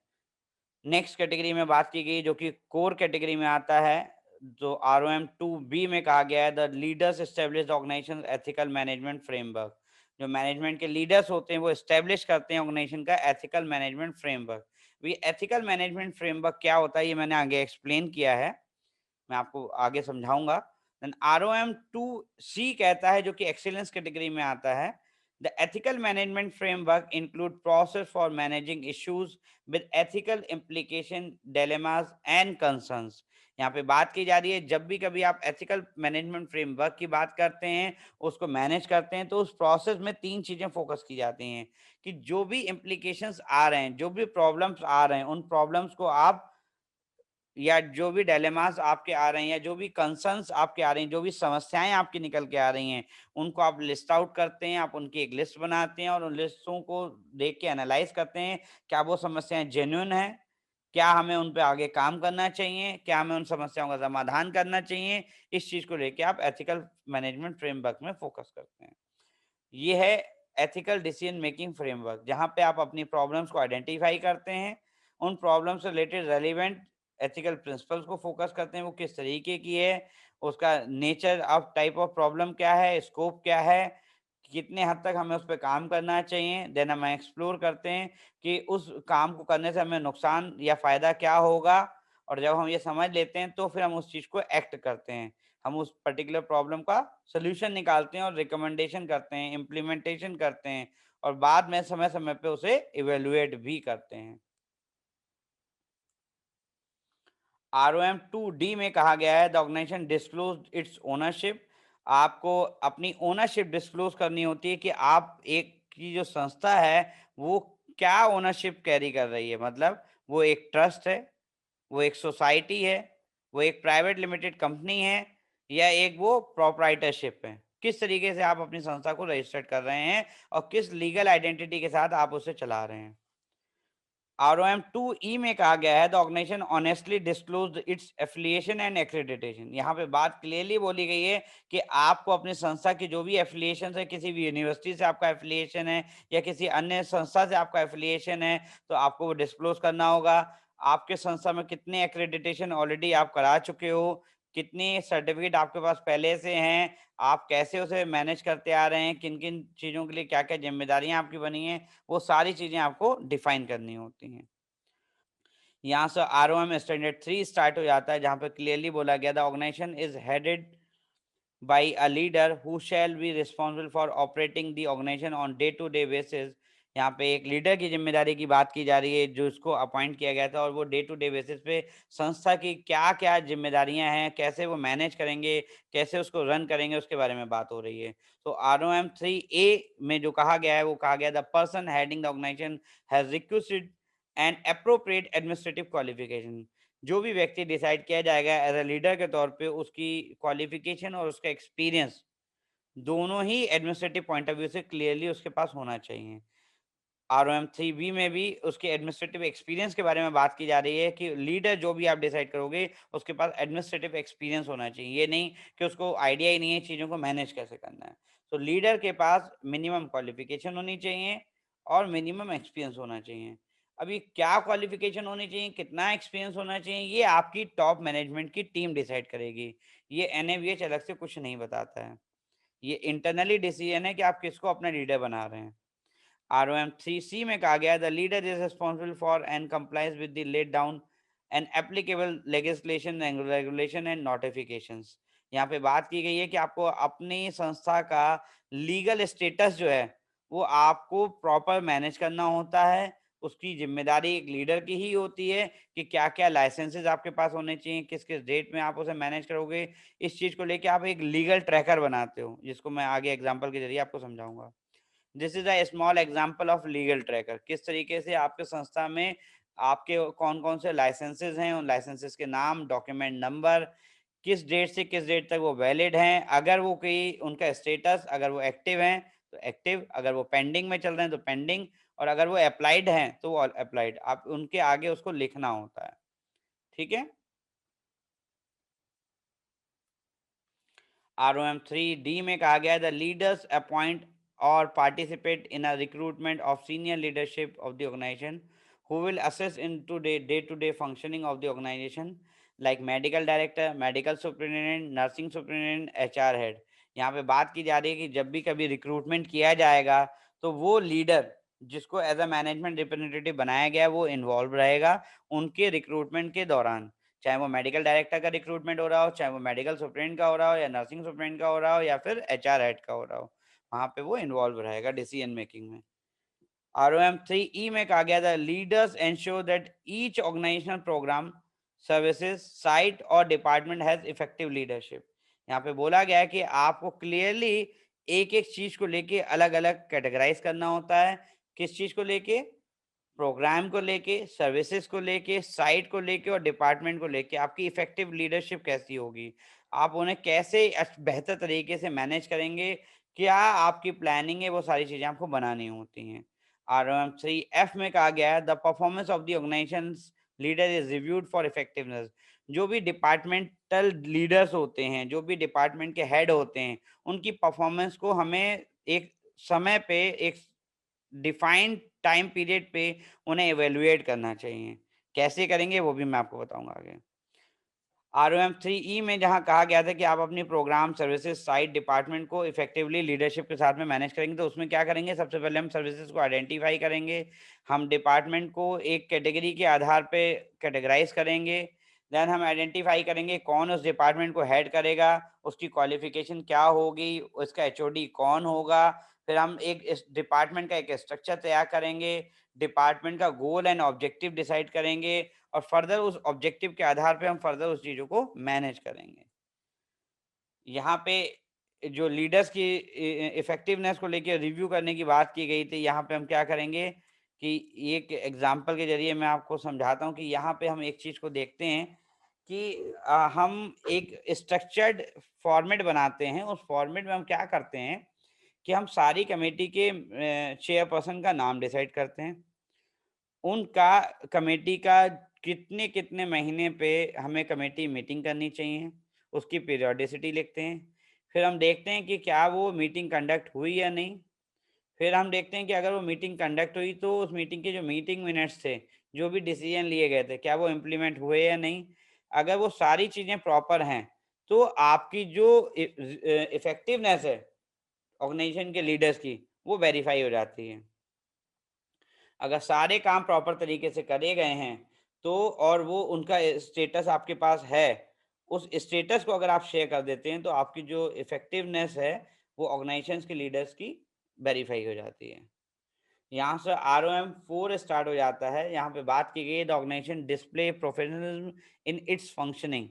नेक्स्ट कैटेगरी में बात की गई जो कि कोर कैटेगरी में आता है, जो ROM 2B में कहा गया है the leaders establish organization ethical management framework. जो मैनेजमेंट के लीडर्स होते हैं वो एस्टेब्लिश करते हैं ऑर्गेनाइजेशन का एथिकल मैनेजमेंट फ्रेमवर्क। ये एथिकल मैनेजमेंट फ्रेमवर्क क्या होता है ये मैंने आगे एक्सप्लेन किया है, मैं आपको आगे समझाऊँगा। देन ROM 2C कहता है जो कि एक्सीलेंस कैटेगरी में आता है। The ethical management framework include process for managing issues with ethical implication, dilemmas and concerns. यहाँ पे बात की जा रही है जब भी कभी आप एथिकल मैनेजमेंट फ्रेमवर्क की बात करते हैं, उसको मैनेज करते हैं तो उस प्रोसेस में 3 चीज़ें फोकस की जाती हैं कि जो भी इम्प्लीकेशंस आ रहे हैं, जो भी प्रॉब्लम्स आ रहे हैं, उन प्रॉब्लम्स को आप या जो भी डायलेमास आपके आ रहे हैं या जो भी कंसर्न्स आपके आ रही हैं, जो भी समस्याएँ आपकी निकल के आ रही हैं, उनको आप लिस्ट आउट करते हैं, आप उनकी एक लिस्ट बनाते हैं और उन लिस्टों को देख के एनालाइज़ करते हैं, क्या वो समस्याएँ जेन्युइन हैं? क्या हमें उन पे आगे काम करना चाहिए? क्या हमें उन समस्याओं का समाधान करना चाहिए? इस चीज़ को लेके आप एथिकल मैनेजमेंट फ्रेमवर्क में फोकस करते हैं। ये है एथिकल डिसीजन मेकिंग फ्रेमवर्क, जहाँ पे आप अपनी प्रॉब्लम्स को आइडेंटिफाई करते हैं, उन प्रॉब्लम से रिलेटेड रेलेवेंट एथिकल प्रिंसिपल्स को फोकस करते हैं, वो किस तरीके की है, उसका nature of type of problem क्या है, स्कोप क्या है, कितने हद तक हमें उस पे काम करना चाहिए। देन हम एक्सप्लोर करते हैं कि उस काम को करने से हमें नुकसान या फ़ायदा क्या होगा, और जब हम ये समझ लेते हैं तो फिर हम उस चीज़ को एक्ट करते हैं। हम उस पर्टिकुलर प्रॉब्लम का सॉल्यूशन निकालते हैं और रिकमेंडेशन करते हैं, इम्प्लीमेंटेशन करते हैं और बाद में समय-समय पे उसे इवैल्यूएट भी करते हैं। ROM 2D में कहा गया है the organization disclosed its ownership. आपको अपनी ओनरशिप डिस्क्लोज़ करनी होती है कि आप एक की जो संस्था है, वो क्या ओनरशिप कैरी कर रही है। मतलब वो एक ट्रस्ट है, वो एक सोसाइटी है, वो एक प्राइवेट लिमिटेड कंपनी है या एक वो प्रोप्राइटरशिप है। किस तरीके से आप अपनी संस्था को रजिस्टर्ड कर रहे हैं और किस लीगल आइडेंटिटी के साथ आप उसे चला रहे हैं। ROM 2E में कहा गया है the organization honestly disclosed its affiliation and accreditation. यहाँ पे बात क्लियरली बोली गई है कि आपको अपनी संस्था की जो भी एफिलिएशन है, किसी भी यूनिवर्सिटी से आपका एफिलिएशन है या किसी अन्य संस्था से आपका एफिलिएशन है, तो आपको वो डिस्क्लोज करना होगा। आपके संस्था में कितने एक्रेडिटेशन ऑलरेडी आप करा चुके हो, कितने सर्टिफिकेट आपके पास पहले से हैं, आप कैसे उसे मैनेज करते आ रहे हैं, किन-किन चीज़ों के लिए क्या-क्या ज़िम्मेदारियाँ आपकी बनी हैं, वो सारी चीज़ें आपको डिफाइन करनी होती हैं। यहाँ से ROM स्टैंडर्ड 3 स्टार्ट हो जाता है, जहाँ पे क्लियरली बोला गया the organization is headed by a leader who shall be responsible for operating the organization on day to day basis. यहाँ पे एक लीडर की जिम्मेदारी की बात की जा रही है जो इसको अपॉइंट किया गया था और वो डे टू डे बेसिस पे संस्था की क्या क्या जिम्मेदारियां हैं, कैसे वो मैनेज करेंगे, कैसे उसको रन करेंगे, उसके बारे में बात हो रही है। तो ROM 3A में जो कहा गया है वो कहा गया the person heading the organization has requested and appropriate administrative qualification. जो भी व्यक्ति डिसाइड किया जाएगा एज अ लीडर के तौर पे उसकी क्वालिफिकेशन और उसका एक्सपीरियंस दोनों ही एडमिनिस्ट्रेटिव पॉइंट ऑफ व्यू से क्लियरली उसके पास होना चाहिए। ROM 3B में भी उसके एडमिनिस्ट्रेटिव एक्सपीरियंस के बारे में बात की जा रही है कि लीडर जो भी आप डिसाइड करोगे, उसके पास एडमिनिस्ट्रेटिव एक्सपीरियंस होना चाहिए। ये नहीं कि उसको आइडिया ही नहीं है चीज़ों को मैनेज कैसे करना है। तो लीडर के पास मिनिमम क्वालिफ़िकेशन होनी चाहिए और मिनिमम एक्सपीरियंस होना चाहिए। अभी क्या क्वालिफ़िकेशन होनी चाहिए, कितना एक्सपीरियंस होना चाहिए, ये आपकी टॉप मैनेजमेंट की टीम डिसाइड करेगी। ये NABH अलग से कुछ नहीं बताता है। ये इंटरनली डिसीजन है कि आप किसको अपना लीडर बना रहे हैं। ROM 3C में कहा गया, the leader is responsible for and complies with the laid down and applicable legislation regulation and notifications. यहाँ पे बात की गई है कि आपको अपनी संस्था का लीगल स्टेटस जो है वो आपको प्रॉपर मैनेज करना होता है। उसकी जिम्मेदारी एक लीडर की ही होती है कि क्या क्या लाइसेंसेज आपके पास होने चाहिए, किस किस डेट में आप उसे मैनेज करोगे। इस चीज़ को लेके आप एक लीगल ट्रैकर बनाते हो, जिसको मैं आगे एग्जाम्पल के जरिए आपको समझाऊंगा। This is a small example of legal tracker. किस तरीके से आपके संस्था में आपके कौन-कौन से लाइसेंसेस हैं, उन लाइसेंसेस के नाम, डॉक्यूमेंट नंबर, किस डेट से किस डेट तक वो वैलिड हैं, अगर वो कोई उनका स्टेटस, अगर वो एक्टिव हैं तो एक्टिव, अगर वो पेंडिंग में चल रहे हैं तो पेंडिंग, और अगर वो अप्लाइड हैं तो वो अप्लाइड। आप उनके आगे उसको लिखना होता है। ठीक है? ROM 3D में कहा गया है, द लीडर्स अपॉइंट और participate in a recruitment of senior leadership of the organization who will assist into day-to-day functioning of the organization like medical director, medical superintendent, nursing superintendent, HR head। यहाँ पे बात की जा रही है कि जब भी कभी रिक्रूटमेंट किया जाएगा तो वो लीडर जिसको एज अ मैनेजमेंट रिप्रेजेंटेटिव बनाया गया है वो इन्वॉल्व रहेगा उनके रिक्रूटमेंट के दौरान। चाहे वो मेडिकल डायरेक्टर का रिक्रूटमेंट हो रहा हो, चाहे वो मेडिकल सुप्रीडेंट का हो रहा हो, या नर्सिंग सुप्रीडेंट का हो रहा हो, या फिर HR हेड का हो रहा हो, वहाँ पे वो इन्वॉल्व रहेगा डिसीजन मेकिंग में। ROM 3E में कहा गया था, leaders ensure that each organizational program, services, site और डिपार्टमेंट हैज इफेक्टिव लीडरशिप। यहाँ पे बोला गया है कि आपको क्लियरली एक एक चीज को लेके अलग अलग कैटेगराइज करना होता है। किस चीज को लेके? प्रोग्राम को लेके, सर्विसेज को लेके, साइट को लेके और डिपार्टमेंट को लेके आपकी इफेक्टिव लीडरशिप कैसी होगी? आप उन्हें कैसे बेहतर तरीके से मैनेज करेंगे? क्या आपकी प्लानिंग है, वो सारी चीज़ें आपको बनानी होती हैं। ROM 3F में कहा गया है, the performance of the organisations leader is reviewed for effectiveness. जो भी डिपार्टमेंटल लीडर्स होते हैं, जो भी डिपार्टमेंट के हेड होते हैं, उनकी परफॉर्मेंस को हमें एक समय पे, एक डिफाइंड टाइम पीरियड पे उन्हें इवैल्यूएट करना चाहिए। कैसे करेंगे वो भी मैं आपको बताऊँगा आगे। ROM 3E में जहाँ कहा गया था कि आप अपनी प्रोग्राम, सर्विसेज, साइट, डिपार्टमेंट को इफेक्टिवली लीडरशिप के साथ में मैनेज करेंगे, तो उसमें क्या करेंगे? सबसे पहले हम सर्विसेज को आइडेंटिफाई करेंगे। हम डिपार्टमेंट को एक कैटेगरी के आधार पे कैटेगराइज़ करेंगे। देन हम आइडेंटिफाई करेंगे कौन उस डिपार्टमेंट को हेड करेगा, उसकी क्वालिफ़िकेशन क्या होगी, उसका HOD कौन होगा। फिर हम एक इस डिपार्टमेंट का एक स्ट्रक्चर तैयार करेंगे, डिपार्टमेंट का गोल एंड ऑब्जेक्टिव डिसाइड करेंगे और फर्दर उस ऑब्जेक्टिव के आधार पे हम फर्दर उस चीज़ों को मैनेज करेंगे। यहाँ पे जो लीडर्स की इफ़ेक्टिवनेस को लेके रिव्यू करने की बात की गई थी, यहाँ पे हम क्या करेंगे कि एक एग्ज़ाम्पल के ज़रिए मैं आपको समझाता हूँ कि यहाँ पे हम एक चीज़ को देखते हैं कि हम एक स्ट्रक्चर्ड फॉर्मेट बनाते हैं। उस फॉर्मेट में हम क्या करते हैं कि हम सारी कमेटी के चेयरपर्सन का नाम डिसाइड करते हैं। उनका कमेटी का कितने-कितने महीने पे हमें कमेटी मीटिंग करनी चाहिए, उसकी पीरियोडिसिटी लिखते हैं। फिर हम देखते हैं कि क्या वो मीटिंग कंडक्ट हुई या नहीं। फिर हम देखते हैं कि अगर वो मीटिंग कंडक्ट हुई तो उस मीटिंग के जो मीटिंग मिनट्स थे, जो भी डिसीजन लिए गए थे, क्या वो इम्प्लीमेंट हुए या नहीं। अगर वो सारी चीज़ें प्रॉपर हैं, तो आपकी जो इफ़ेक्टिवनेस है ऑर्गेनाइजेशन के लीडर्स की, वो वेरीफ़ाई हो जाती है। अगर सारे काम प्रॉपर तरीके से करे गए हैं, तो और वो उनका स्टेटस आपके पास है, उस स्टेटस को अगर आप शेयर कर देते हैं, तो आपकी जो इफ़ेक्टिवनेस है, वो ऑर्गनाइज़ेशंस के लीडर्स की वेरीफ़ाई हो जाती है। यहाँ से ROM 4 स्टार्ट हो जाता है। यहाँ पे बात की गई है, the organization display professionalism in its functioning.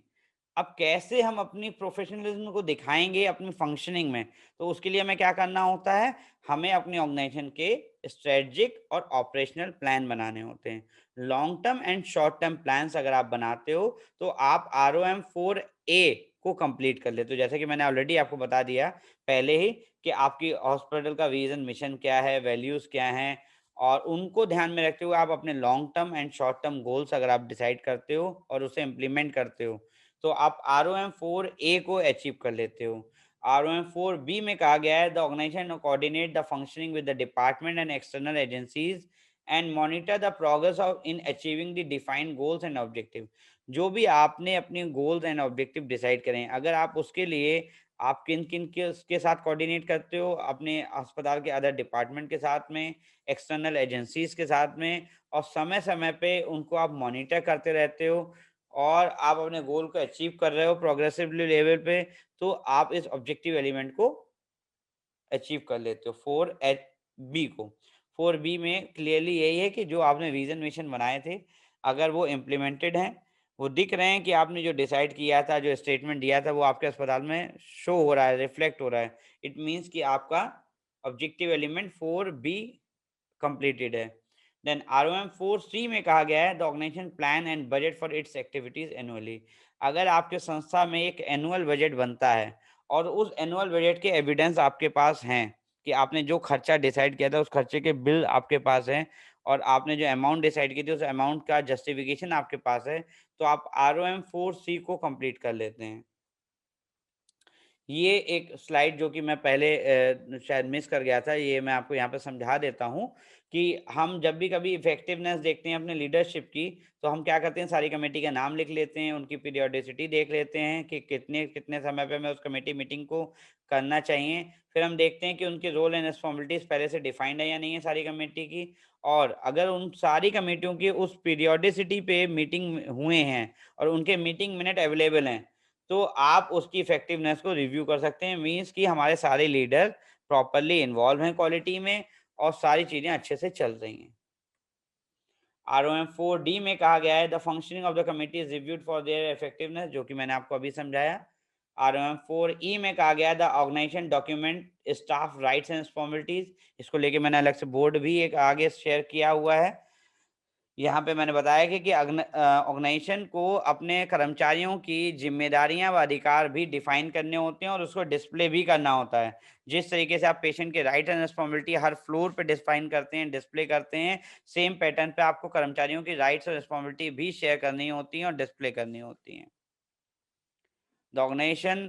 अब कैसे हम अपनी प्रोफेशनलिज्म को दिखाएँगे अपनी फंक्शनिंग में, तो उसके लिए हमें क्या करना होता है, हमें अपनी ऑर्गेनाइजेशन के स्ट्रेटजिक और ऑपरेशनल प्लान बनाने होते हैं। Long term and short term plans अगर आप बनाते हो, तो आप ROM 4A को कंप्लीट कर ले। तो जैसे कि मैंने ऑलरेडी आपको बता दिया पहले ही कि आपकी हॉस्पिटल का विज़न, मिशन क्या है, वैल्यूज़ क्या हैं, और उनको ध्यान में रखते हुए आप अपने long term and short term goals अगर आप डिसाइड करते हो और उसे इम्प्लीमेंट करते हो, तो आप आरओएम 4A को अचीव कर लेते हो। आरओएम 4B में कहा गया है, the organization coordinate the functioning with the department and external agencies and monitor the progress of in achieving the defined goals and objective. जो भी आपने अपने गोल्स एंड ऑब्जेक्टिव डिसाइड करें, अगर आप उसके लिए आप किन-किन के साथ कोऑर्डिनेट करते हो, अपने अस्पताल के अदर डिपार्टमेंट के साथ में, एक्सटर्नल एजेंसीज़ के साथ में, और समय-समय पे उनको आप मॉनिटर करते रहते हो और आप अपने गोल को अचीव कर रहे हो प्रोग्रेसिवली लेवल पे, तो आप इस ऑब्जेक्टिव एलिमेंट को अचीव कर लेते हो 4 को। 4B में क्लियरली यही है कि जो आपने विज़न मिशन बनाए थे, अगर वो इम्प्लीमेंटेड हैं, वो दिख रहे हैं कि आपने जो डिसाइड किया था, जो स्टेटमेंट दिया था, वो आपके अस्पताल में शो हो रहा है, रिफ्लेक्ट हो रहा है। इट मीन्स कि आपका ऑब्जेक्टिव एलिमेंट 4B कंप्लीटेड है। देन आरओएम 4C में कहा गया है, the organization plan and budget for its activities annually. अगर आपके संस्था में एक एनुअल बजट बनता है और उस एनुअल बजट के एविडेंस आपके पास हैं कि आपने जो खर्चा डिसाइड किया था उस खर्चे के बिल आपके पास हैं, और आपने जो अमाउंट डिसाइड की थी उस अमाउंट का जस्टिफिकेशन आपके पास है, तो आप आरओएम 4C को कंप्लीट कर लेते हैं। ये एक स्लाइड जो कि मैं पहले शायद मिस कर गया था, ये मैं आपको यहाँ पे समझा देता हूँ कि हम जब भी कभी इफ़ेक्टिवनेस देखते हैं अपने लीडरशिप की, तो हम क्या करते हैं, सारी कमेटी का नाम लिख लेते हैं, उनकी पीरियोडिसिटी देख लेते हैं कि कितने समय पे हमें उस कमेटी मीटिंग को करना चाहिए। फिर हम देखते हैं कि उनके रोल एंड रिस्पॉन्सिबिलिटीज़ पहले से डिफाइंड है या नहीं है सारी कमेटी की, और अगर उन सारी कमेटियों की उस पीरियोडिसिटी पे मीटिंग हुए हैं और उनके मीटिंग मिनट अवेलेबल हैं, तो आप उसकी इफ़ेक्टिवनेस को रिव्यू कर सकते हैं। मीन्स कि हमारे सारे लीडर प्रॉपर्ली इन्वॉल्व हैं क्वालिटी में और सारी चीज़ें अच्छे से चल रही हैं। आरओएम 4D में कहा गया है, the functioning of the committee is reviewed for their effectiveness, जो कि मैंने आपको अभी समझाया। आरओएम 4E में कहा गया है, the organization document staff rights and responsibilities. इसको लेके मैंने अलग से बोर्ड भी एक आगे शेयर किया हुआ है। यहाँ पे मैंने बताया कि ऑर्गेनाइजेशन को अपने कर्मचारियों की ज़िम्मेदारियाँ व अधिकार भी डिफ़ाइन करने होते हैं और उसको डिस्प्ले भी करना होता है। जिस तरीके से आप पेशेंट के right and responsibility her floor पे डिफ़ाइन करते हैं, डिस्प्ले करते हैं, सेम पैटर्न पे आपको कर्मचारियों की राइट्स और रिस्पॉन्सिबिलिटी भी शेयर करनी होती हैं और डिस्प्ले करनी होती हैं। The organization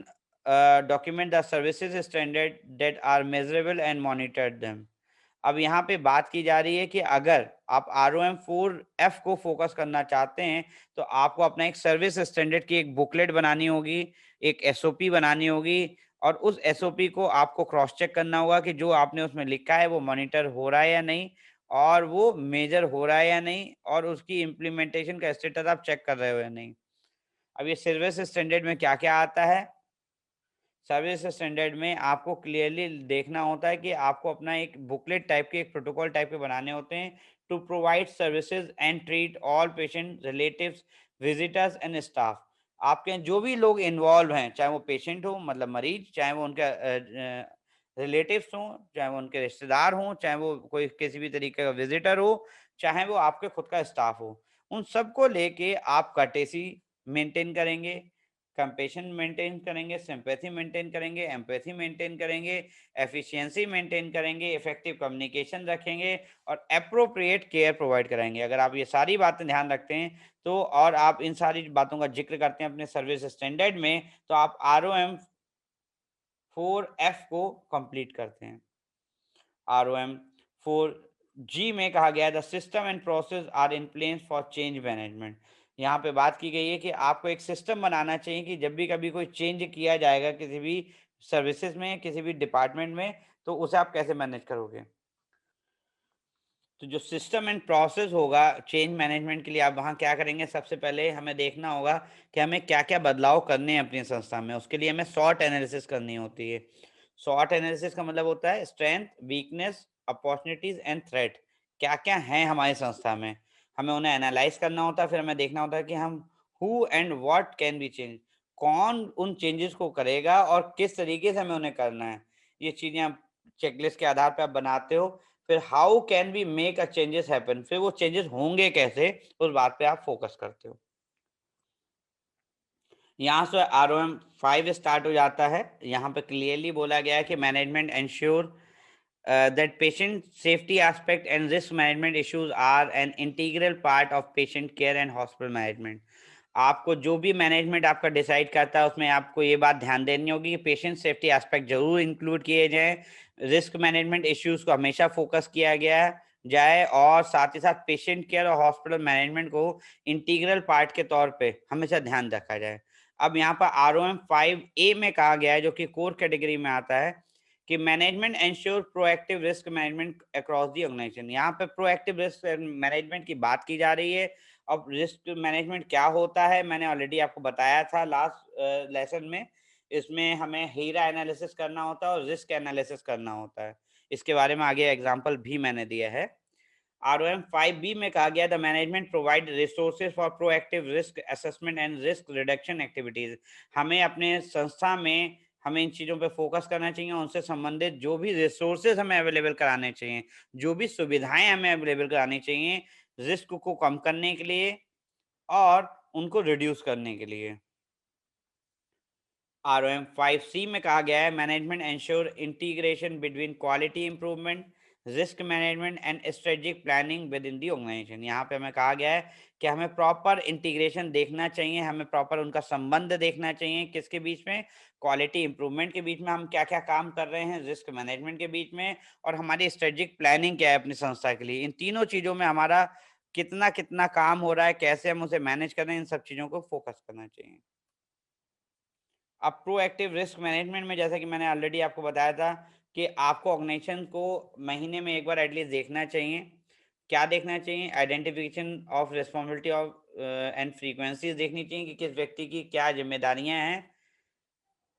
document the services standard that are measurable and monitored them. अब यहाँ पे बात की जा रही है कि अगर आप आरओएम 4F को फोकस करना चाहते हैं, तो आपको अपना एक सर्विस स्टैंडर्ड की एक बुकलेट बनानी होगी, एक एसओपी बनानी होगी, और उस एसओपी को आपको क्रॉस चेक करना होगा कि जो आपने उसमें लिखा है वो मॉनिटर हो रहा है या नहीं, और वो मेजर हो रहा है या नहीं, और उसकी इम्प्लीमेंटेशन का स्टेटस आप चेक कर रहे हो या नहीं। अब ये सर्विस स्टैंडर्ड में क्या-क्या आता है? सर्विस स्टैंडर्ड में आपको क्लियरली देखना होता है कि आपको अपना एक बुकलेट टाइप के, एक प्रोटोकॉल टाइप के बनाने होते हैं, to provide services and treat all patient, relatives, visitors and staff. आपके यहाँ जो भी लोग इन्वॉल्व हैं, चाहे वो पेशेंट हो मतलब मरीज, चाहे वो उनका रिलेटिव्स हों, चाहे वो उनके रिश्तेदार हों, चाहे वो कोई किसी भी तरीके का विजिटर हो, चाहे वो आपके खुद का स्टाफ हो, उन सबको लेके आप कर्टेसी मेंटेन करेंगे, कंपैशन मेंटेन करेंगे, सिंपैथी मेंटेन करेंगे, एम्पैथी मेंटेन करेंगे, एफिशिएंसी मेंटेन करेंगे, इफेक्टिव कम्युनिकेशन रखेंगे और एप्रोप्रिएट केयर प्रोवाइड कराएँगे। अगर आप ये सारी बातें ध्यान रखते हैं, तो और आप इन सारी बातों का ज़िक्र करते हैं अपने सर्विस स्टैंडर्ड में, तो आप आरओएम 4F को कंप्लीट करते हैं। आरओएम 4G में कहा गया है, the system and process are in place for change management. यहाँ पे बात की गई है कि आपको एक सिस्टम बनाना चाहिए कि जब भी कभी कोई चेंज किया जाएगा किसी भी सर्विसेज में, किसी भी डिपार्टमेंट में, तो उसे आप कैसे मैनेज करोगे। तो जो सिस्टम एंड प्रोसेस होगा चेंज मैनेजमेंट के लिए, आप वहाँ क्या करेंगे, सबसे पहले हमें देखना होगा कि हमें क्या-क्या बदलाव करने हैं अपनी संस्था में। उसके लिए हमें सॉट एनालिसिस करनी होती है। सॉट एनालिसिस का मतलब होता है strength, weakness, opportunities and threat. क्या-क्या हैं हमारी संस्था में, हमें उन्हें एनालाइज़ करना होता है। फिर हमें देखना होता है कि हम who and what can be change, कौन उन चेंजेज़ को करेगा और किस तरीके से हमें उन्हें करना है। ये चीज़ें आप चेकलिस्ट के आधार पे आप बनाते हो। फिर how can we make a changes happen, फिर वो चेंजेस होंगे कैसे, उस बात पे आप फोकस करते हो। यहाँ से ROM 5 स्टार्ट हो जाता है। यहाँ पे क्लियरली बोला गया है कि management ensure that patient safety aspect and risk management issues are an integral part of patient care and hospital management। आपको जो भी मैनेजमेंट आपका डिसाइड करता है उसमें आपको ये बात ध्यान देनी होगी कि पेशेंट सेफ्टी एस्पेक्ट जरूर इंक्लूड किए जाएं, रिस्क मैनेजमेंट इश्यूज को हमेशा फोकस किया गया जाए, और साथ ही साथ पेशेंट केयर और हॉस्पिटल मैनेजमेंट को इंटीग्रल पार्ट के तौर पे हमेशा ध्यान रखा जाए। अब यहाँ पर ROM 5A में कहा गया है, जो कि कोर कैटेगरी में आता है, कि management ensure proactive risk management across the organization. यहाँ पे प्रोएक्टिव रिस्क मैनेजमेंट की बात की जा रही है। अब रिस्क मैनेजमेंट क्या होता है मैंने ऑलरेडी आपको बताया था लास्ट लेसन में। इसमें हमें हीरा एनालिसिस करना होता है और रिस्क एनालिसिस करना होता है। इसके बारे में आगे एग्जांपल भी मैंने दिया है। ROM 5B में कहा गया, the management provide resources for proactive risk assessment and risk reduction activities. हमें अपने संस्था में हमें इन चीज़ों पे फोकस करना चाहिए, उनसे संबंधित जो भी रिसोर्सेज हमें अवेलेबल कराने चाहिए, जो भी सुविधाएं हमें अवेलेबल करानी चाहिए रिस्क को कम करने के लिए और उनको रिड्यूस करने के लिए। ROM 5C में कहा गया है, management ensure integration between quality improvement, risk management and strategic planning within the organization. यहाँ पे हमें कहा गया है कि हमें प्रॉपर इंटीग्रेशन देखना चाहिए, हमें प्रॉपर उनका संबंध देखना चाहिए, किसके बीच में, क्वालिटी इंप्रूवमेंट के बीच में हम क्या क्या काम कर रहे हैं, रिस्क मैनेजमेंट के बीच में, और हमारी स्ट्रेटेजिक प्लानिंग क्या है अपनी संस्था के लिए। इन तीनों चीज़ों में हमारा कितना कितना काम हो रहा है, कैसे हम उसे मैनेज कर रहे हैं, इन सब चीज़ों को फोकस करना चाहिए। अब प्रोएक्टिव रिस्क मैनेजमेंट में जैसा कि मैंने ऑलरेडी आपको बताया था कि आपको ऑर्गेनाइजेशन को महीने में एक बार एटलीस्ट देखना चाहिए। क्या देखना चाहिए? Identification of responsibility of and frequencies देखनी चाहिए कि किस व्यक्ति की क्या जिम्मेदारियां हैं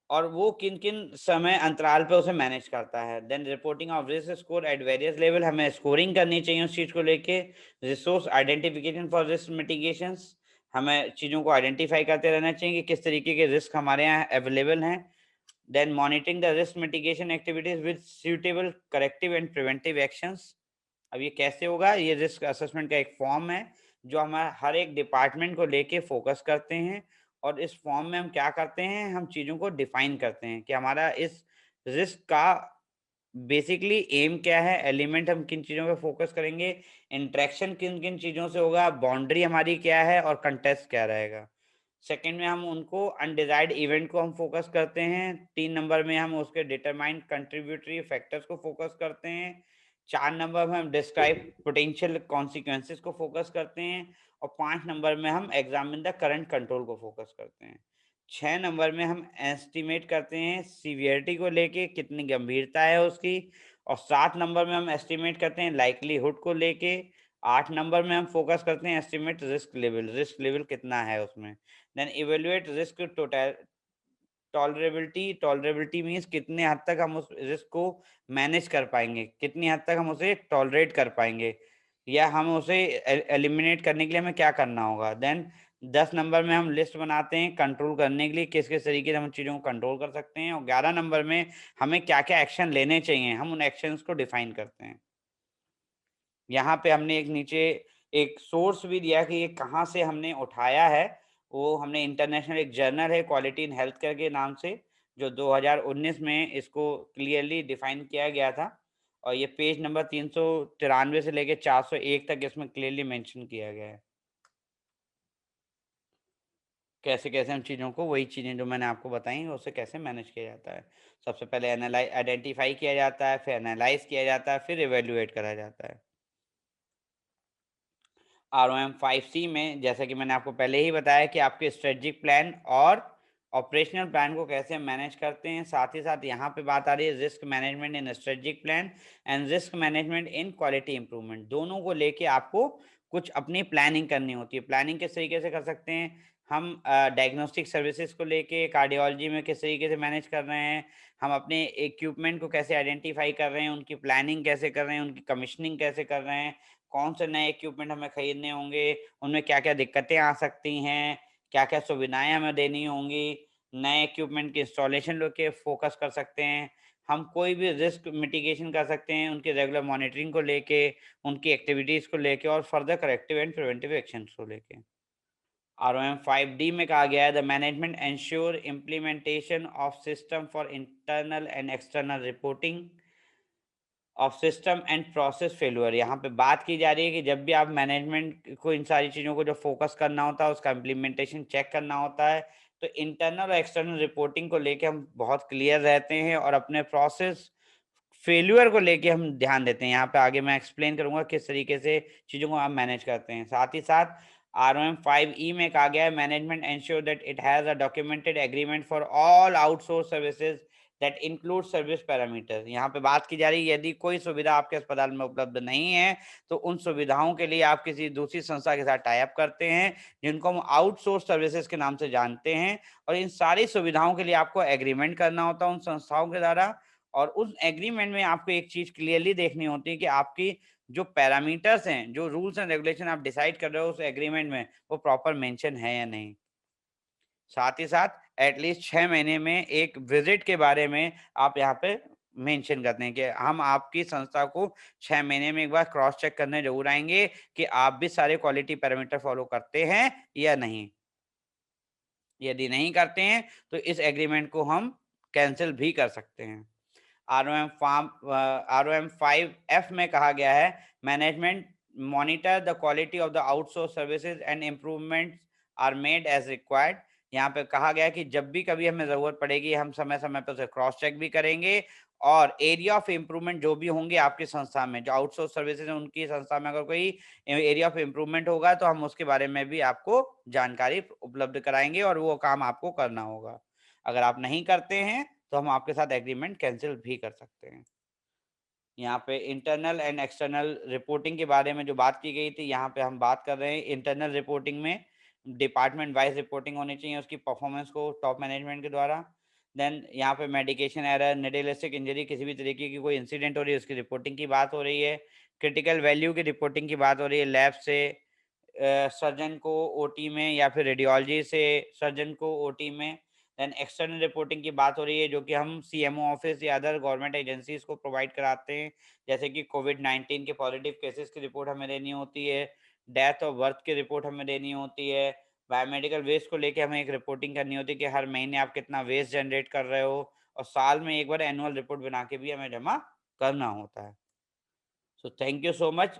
और वो किन किन समय अंतराल पे उसे मैनेज करता है। Then reporting of risk score at various level, हमें स्कोरिंग करनी चाहिए उस चीज़ को लेके। Resource identification for risk mitigations, हमें चीज़ों को आइडेंटिफाई करते रहना चाहिए कि किस तरीके के रिस्क हमारे यहाँ अवेलेबल हैं। Then monitoring the risk mitigation activities with suitable corrective and preventive actions. अब ये कैसे होगा? ये रिस्क असेसमेंट का एक फॉर्म है जो हमारा हर एक डिपार्टमेंट को लेके फोकस करते हैं, और इस फॉर्म में हम क्या करते हैं, हम चीज़ों को डिफाइन करते हैं कि हमारा इस रिस्क का बेसिकली एम क्या है, एलिमेंट हम किन चीज़ों पे फोकस करेंगे, इंटरेक्शन किन किन चीज़ों से होगा, बाउंड्री हमारी क्या है और कंटेस्ट क्या रहेगा। सेकंड में हम उनको अनडिजायर्ड इवेंट को हम फोकस करते हैं। 3 नंबर में हम उसके डिटरमाइंड कंट्रीब्यूटरी फैक्टर्स को फोकस करते हैं। 4 नंबर में हम डिस्क्राइब पोटेंशियल कॉन्सिक्वेंसेस को फोकस करते हैं, और 5 नंबर में हम एग्जामिन द करंट कंट्रोल को फोकस करते हैं। 6 नंबर में हम एस्टिमेट करते हैं सीवियरिटी को लेके कितनी गंभीरता है उसकी, और 7 नंबर में हम एस्टिमेट करते हैं लाइक्लीहुड को लेके। 8 नंबर में हम फोकस करते हैं एस्टिमेट रिस्क लेवल कितना है उसमें। Then evaluate risk tolerability means कितने हद तक हम उस रिस्क को मैनेज कर पाएँगे, कितनी हद तक हम उसे टॉलरेट कर पाएँगे, या हम उसे एलिमिनेट करने के लिए हमें क्या करना होगा। देन 10 नंबर में हम लिस्ट बनाते हैं कंट्रोल करने के लिए, किस-किस तरीके से हम चीज़ों को कंट्रोल कर सकते हैं, और 11 नंबर में हमें क्या-क्या एक्शन लेने चाहिए, हम उन एक्शंस को डिफाइन करते हैं। यहाँ पे हमने एक नीचे एक सोर्स भी दिया कि ये कहाँ से हमने उठाया है। वो हमने इंटरनेशनल एक जर्नल है क्वालिटी इन हेल्थ केयर के नाम से, जो 2019 में इसको क्लियरली डिफाइन किया गया था, और ये पेज नंबर 393 से लेके 401 तक इसमें क्लियरली मेंशन किया गया है। कैसे-कैसे हम चीज़ों को, वही चीज़ें जो मैंने आपको बताई उसे कैसे मैनेज किया जाता है। सबसे पहले आइडेंटिफाई किया जाता है, फिर एनालाइज़ किया जाता है, फिर इवैल्यूएट करा जाता है। ROM 5C में जैसा कि मैंने आपको पहले ही बताया कि आपके स्ट्रेटजिक प्लान और ऑपरेशनल प्लान को कैसे मैनेज करते हैं। साथ ही साथ यहाँ पे बात आ रही है risk management in strategic plan and risk management in quality improvement. दोनों को लेके आपको कुछ अपनी प्लानिंग करनी होती है। प्लानिंग किस तरीके से कर सकते हैं? हम डायग्नोस्टिक सर्विसेज को लेके कार्डियोलॉजी में किस तरीके से मैनेज कर रहे हैं, हम अपने इक्विपमेंट को कैसे आइडेंटिफाई कर रहे हैं, उनकी प्लानिंग कैसे कर रहे हैं, उनकी कमीशनिंग कैसे कर रहे हैं, कौन से नए इक्विपमेंट हमें खरीदने होंगे, उनमें क्या-क्या दिक्कतें आ सकती हैं, क्या-क्या सुविधाएँ हमें देनी होंगी, नए इक्विपमेंट की इंस्टॉलेशन पे फोकस कर सकते हैं। हम कोई भी रिस्क मिटिगेशन कर सकते हैं उनकी रेगुलर मॉनिटरिंग को लेके, उनकी एक्टिविटीज़ को लेके और further corrective and preventive actions को लेके। ROM 5D में कहा गया है the management ensure implementation of system for internal and external reporting of system and process failure. यहाँ पे बात की जा रही है कि जब भी आप मैनेजमेंट को इन सारी चीज़ों को जो फोकस करना होता है उसका इम्प्लीमेंटेशन चेक करना होता है, तो इंटरनल और एक्सटर्नल रिपोर्टिंग को लेके हम बहुत क्लियर रहते हैं और अपने प्रोसेस फेल्यूर को लेके हम ध्यान देते हैं। यहाँ पे आगे मैं एक्सप्लेन करूंगा किस तरीके से चीज़ों को आप मैनेज करते हैं। साथ ही साथ ROM 5E में कहा गया है management ensure that it has a documented agreement for all outsource services that include service parameters. यहाँ पे बात की जा रही है यदि कोई सुविधा आपके अस्पताल में उपलब्ध नहीं है तो उन सुविधाओं के लिए आप किसी दूसरी संस्था के साथ टाई अप करते हैं जिनको हम आउटसोर्स सर्विसेज के नाम से जानते हैं, और इन सारी सुविधाओं के लिए आपको एग्रीमेंट करना होता है उन संस्थाओं के द्वारा। और उस एग्रीमेंट में आपको एक चीज क्लियरली देखनी होती है कि आपकी जो पैरामीटर्स हैं, जो रूल्स एंड रेगुलेशन आप डिसाइड कर रहे हो उस एग्रीमेंट में, वो प्रॉपर मेंशन है या नहीं। साथ ही साथ एटलीस्ट 6 महीने में एक विजिट के बारे में आप यहाँ पे मेंशन करते हैं कि हम आपकी संस्था को 6 महीने में एक बार क्रॉस चेक करने ज़रूर आएँगे कि आप भी सारे क्वालिटी पैरामीटर फॉलो करते हैं या नहीं। यदि नहीं करते हैं, तो इस एग्रीमेंट को हम कैंसल भी कर सकते हैं। ROM 5F में कहा गया है management monitor the quality of the outsource services and improvements are made as required. यहाँ पे कहा गया है कि जब भी कभी हमें ज़रूरत पड़ेगी हम समय समय पर उसे क्रॉस चेक भी करेंगे, और एरिया ऑफ इम्प्रूवमेंट जो भी होंगे आपकी संस्था में, जो आउटसोर्स सर्विसेज हैं उनकी संस्था में अगर कोई एरिया ऑफ इम्प्रूवमेंट होगा तो हम उसके बारे में भी आपको जानकारी उपलब्ध कराएंगे और वो काम आपको करना होगा। अगर आप नहीं करते हैं तो हम आपके साथ एग्रीमेंट कैंसिल भी कर सकते हैं। यहाँ पे इंटरनल एंड एक्सटर्नल रिपोर्टिंग के बारे में जो बात की गई थी, यहाँ पे हम बात कर रहे हैं इंटरनल रिपोर्टिंग में डिपार्टमेंट वाइज रिपोर्टिंग होनी चाहिए उसकी परफॉर्मेंस को टॉप मैनेजमेंट के द्वारा। देन यहाँ पे मेडिकेशन एरर, निडिलिस्टिक इंजरी, किसी भी तरीके की कोई इंसिडेंट हो रही है उसकी रिपोर्टिंग की बात हो रही है। क्रिटिकल वैल्यू की रिपोर्टिंग की बात हो रही है लैब से सर्जन को ओटी में, या फिर रेडियोलॉजी से सर्जन को ओटी में। देन एक्सटर्नल रिपोर्टिंग की बात हो रही है जो कि हम सीएमओ ऑफिस या अदर गवर्नमेंट एजेंसीज को प्रोवाइड कराते हैं, जैसे कि कोविड-19 के पॉजिटिव केसेस की रिपोर्ट हमें देनी होती है, डेथ और बर्थ की रिपोर्ट हमें देनी होती है, बायोमेडिकल वेस्ट को लेके हमें एक रिपोर्टिंग करनी होती है कि हर महीने आप कितना वेस्ट जनरेट कर रहे हो, और साल में एक बार एनुअल रिपोर्ट बना के भी हमें जमा करना होता है। So thank you so much.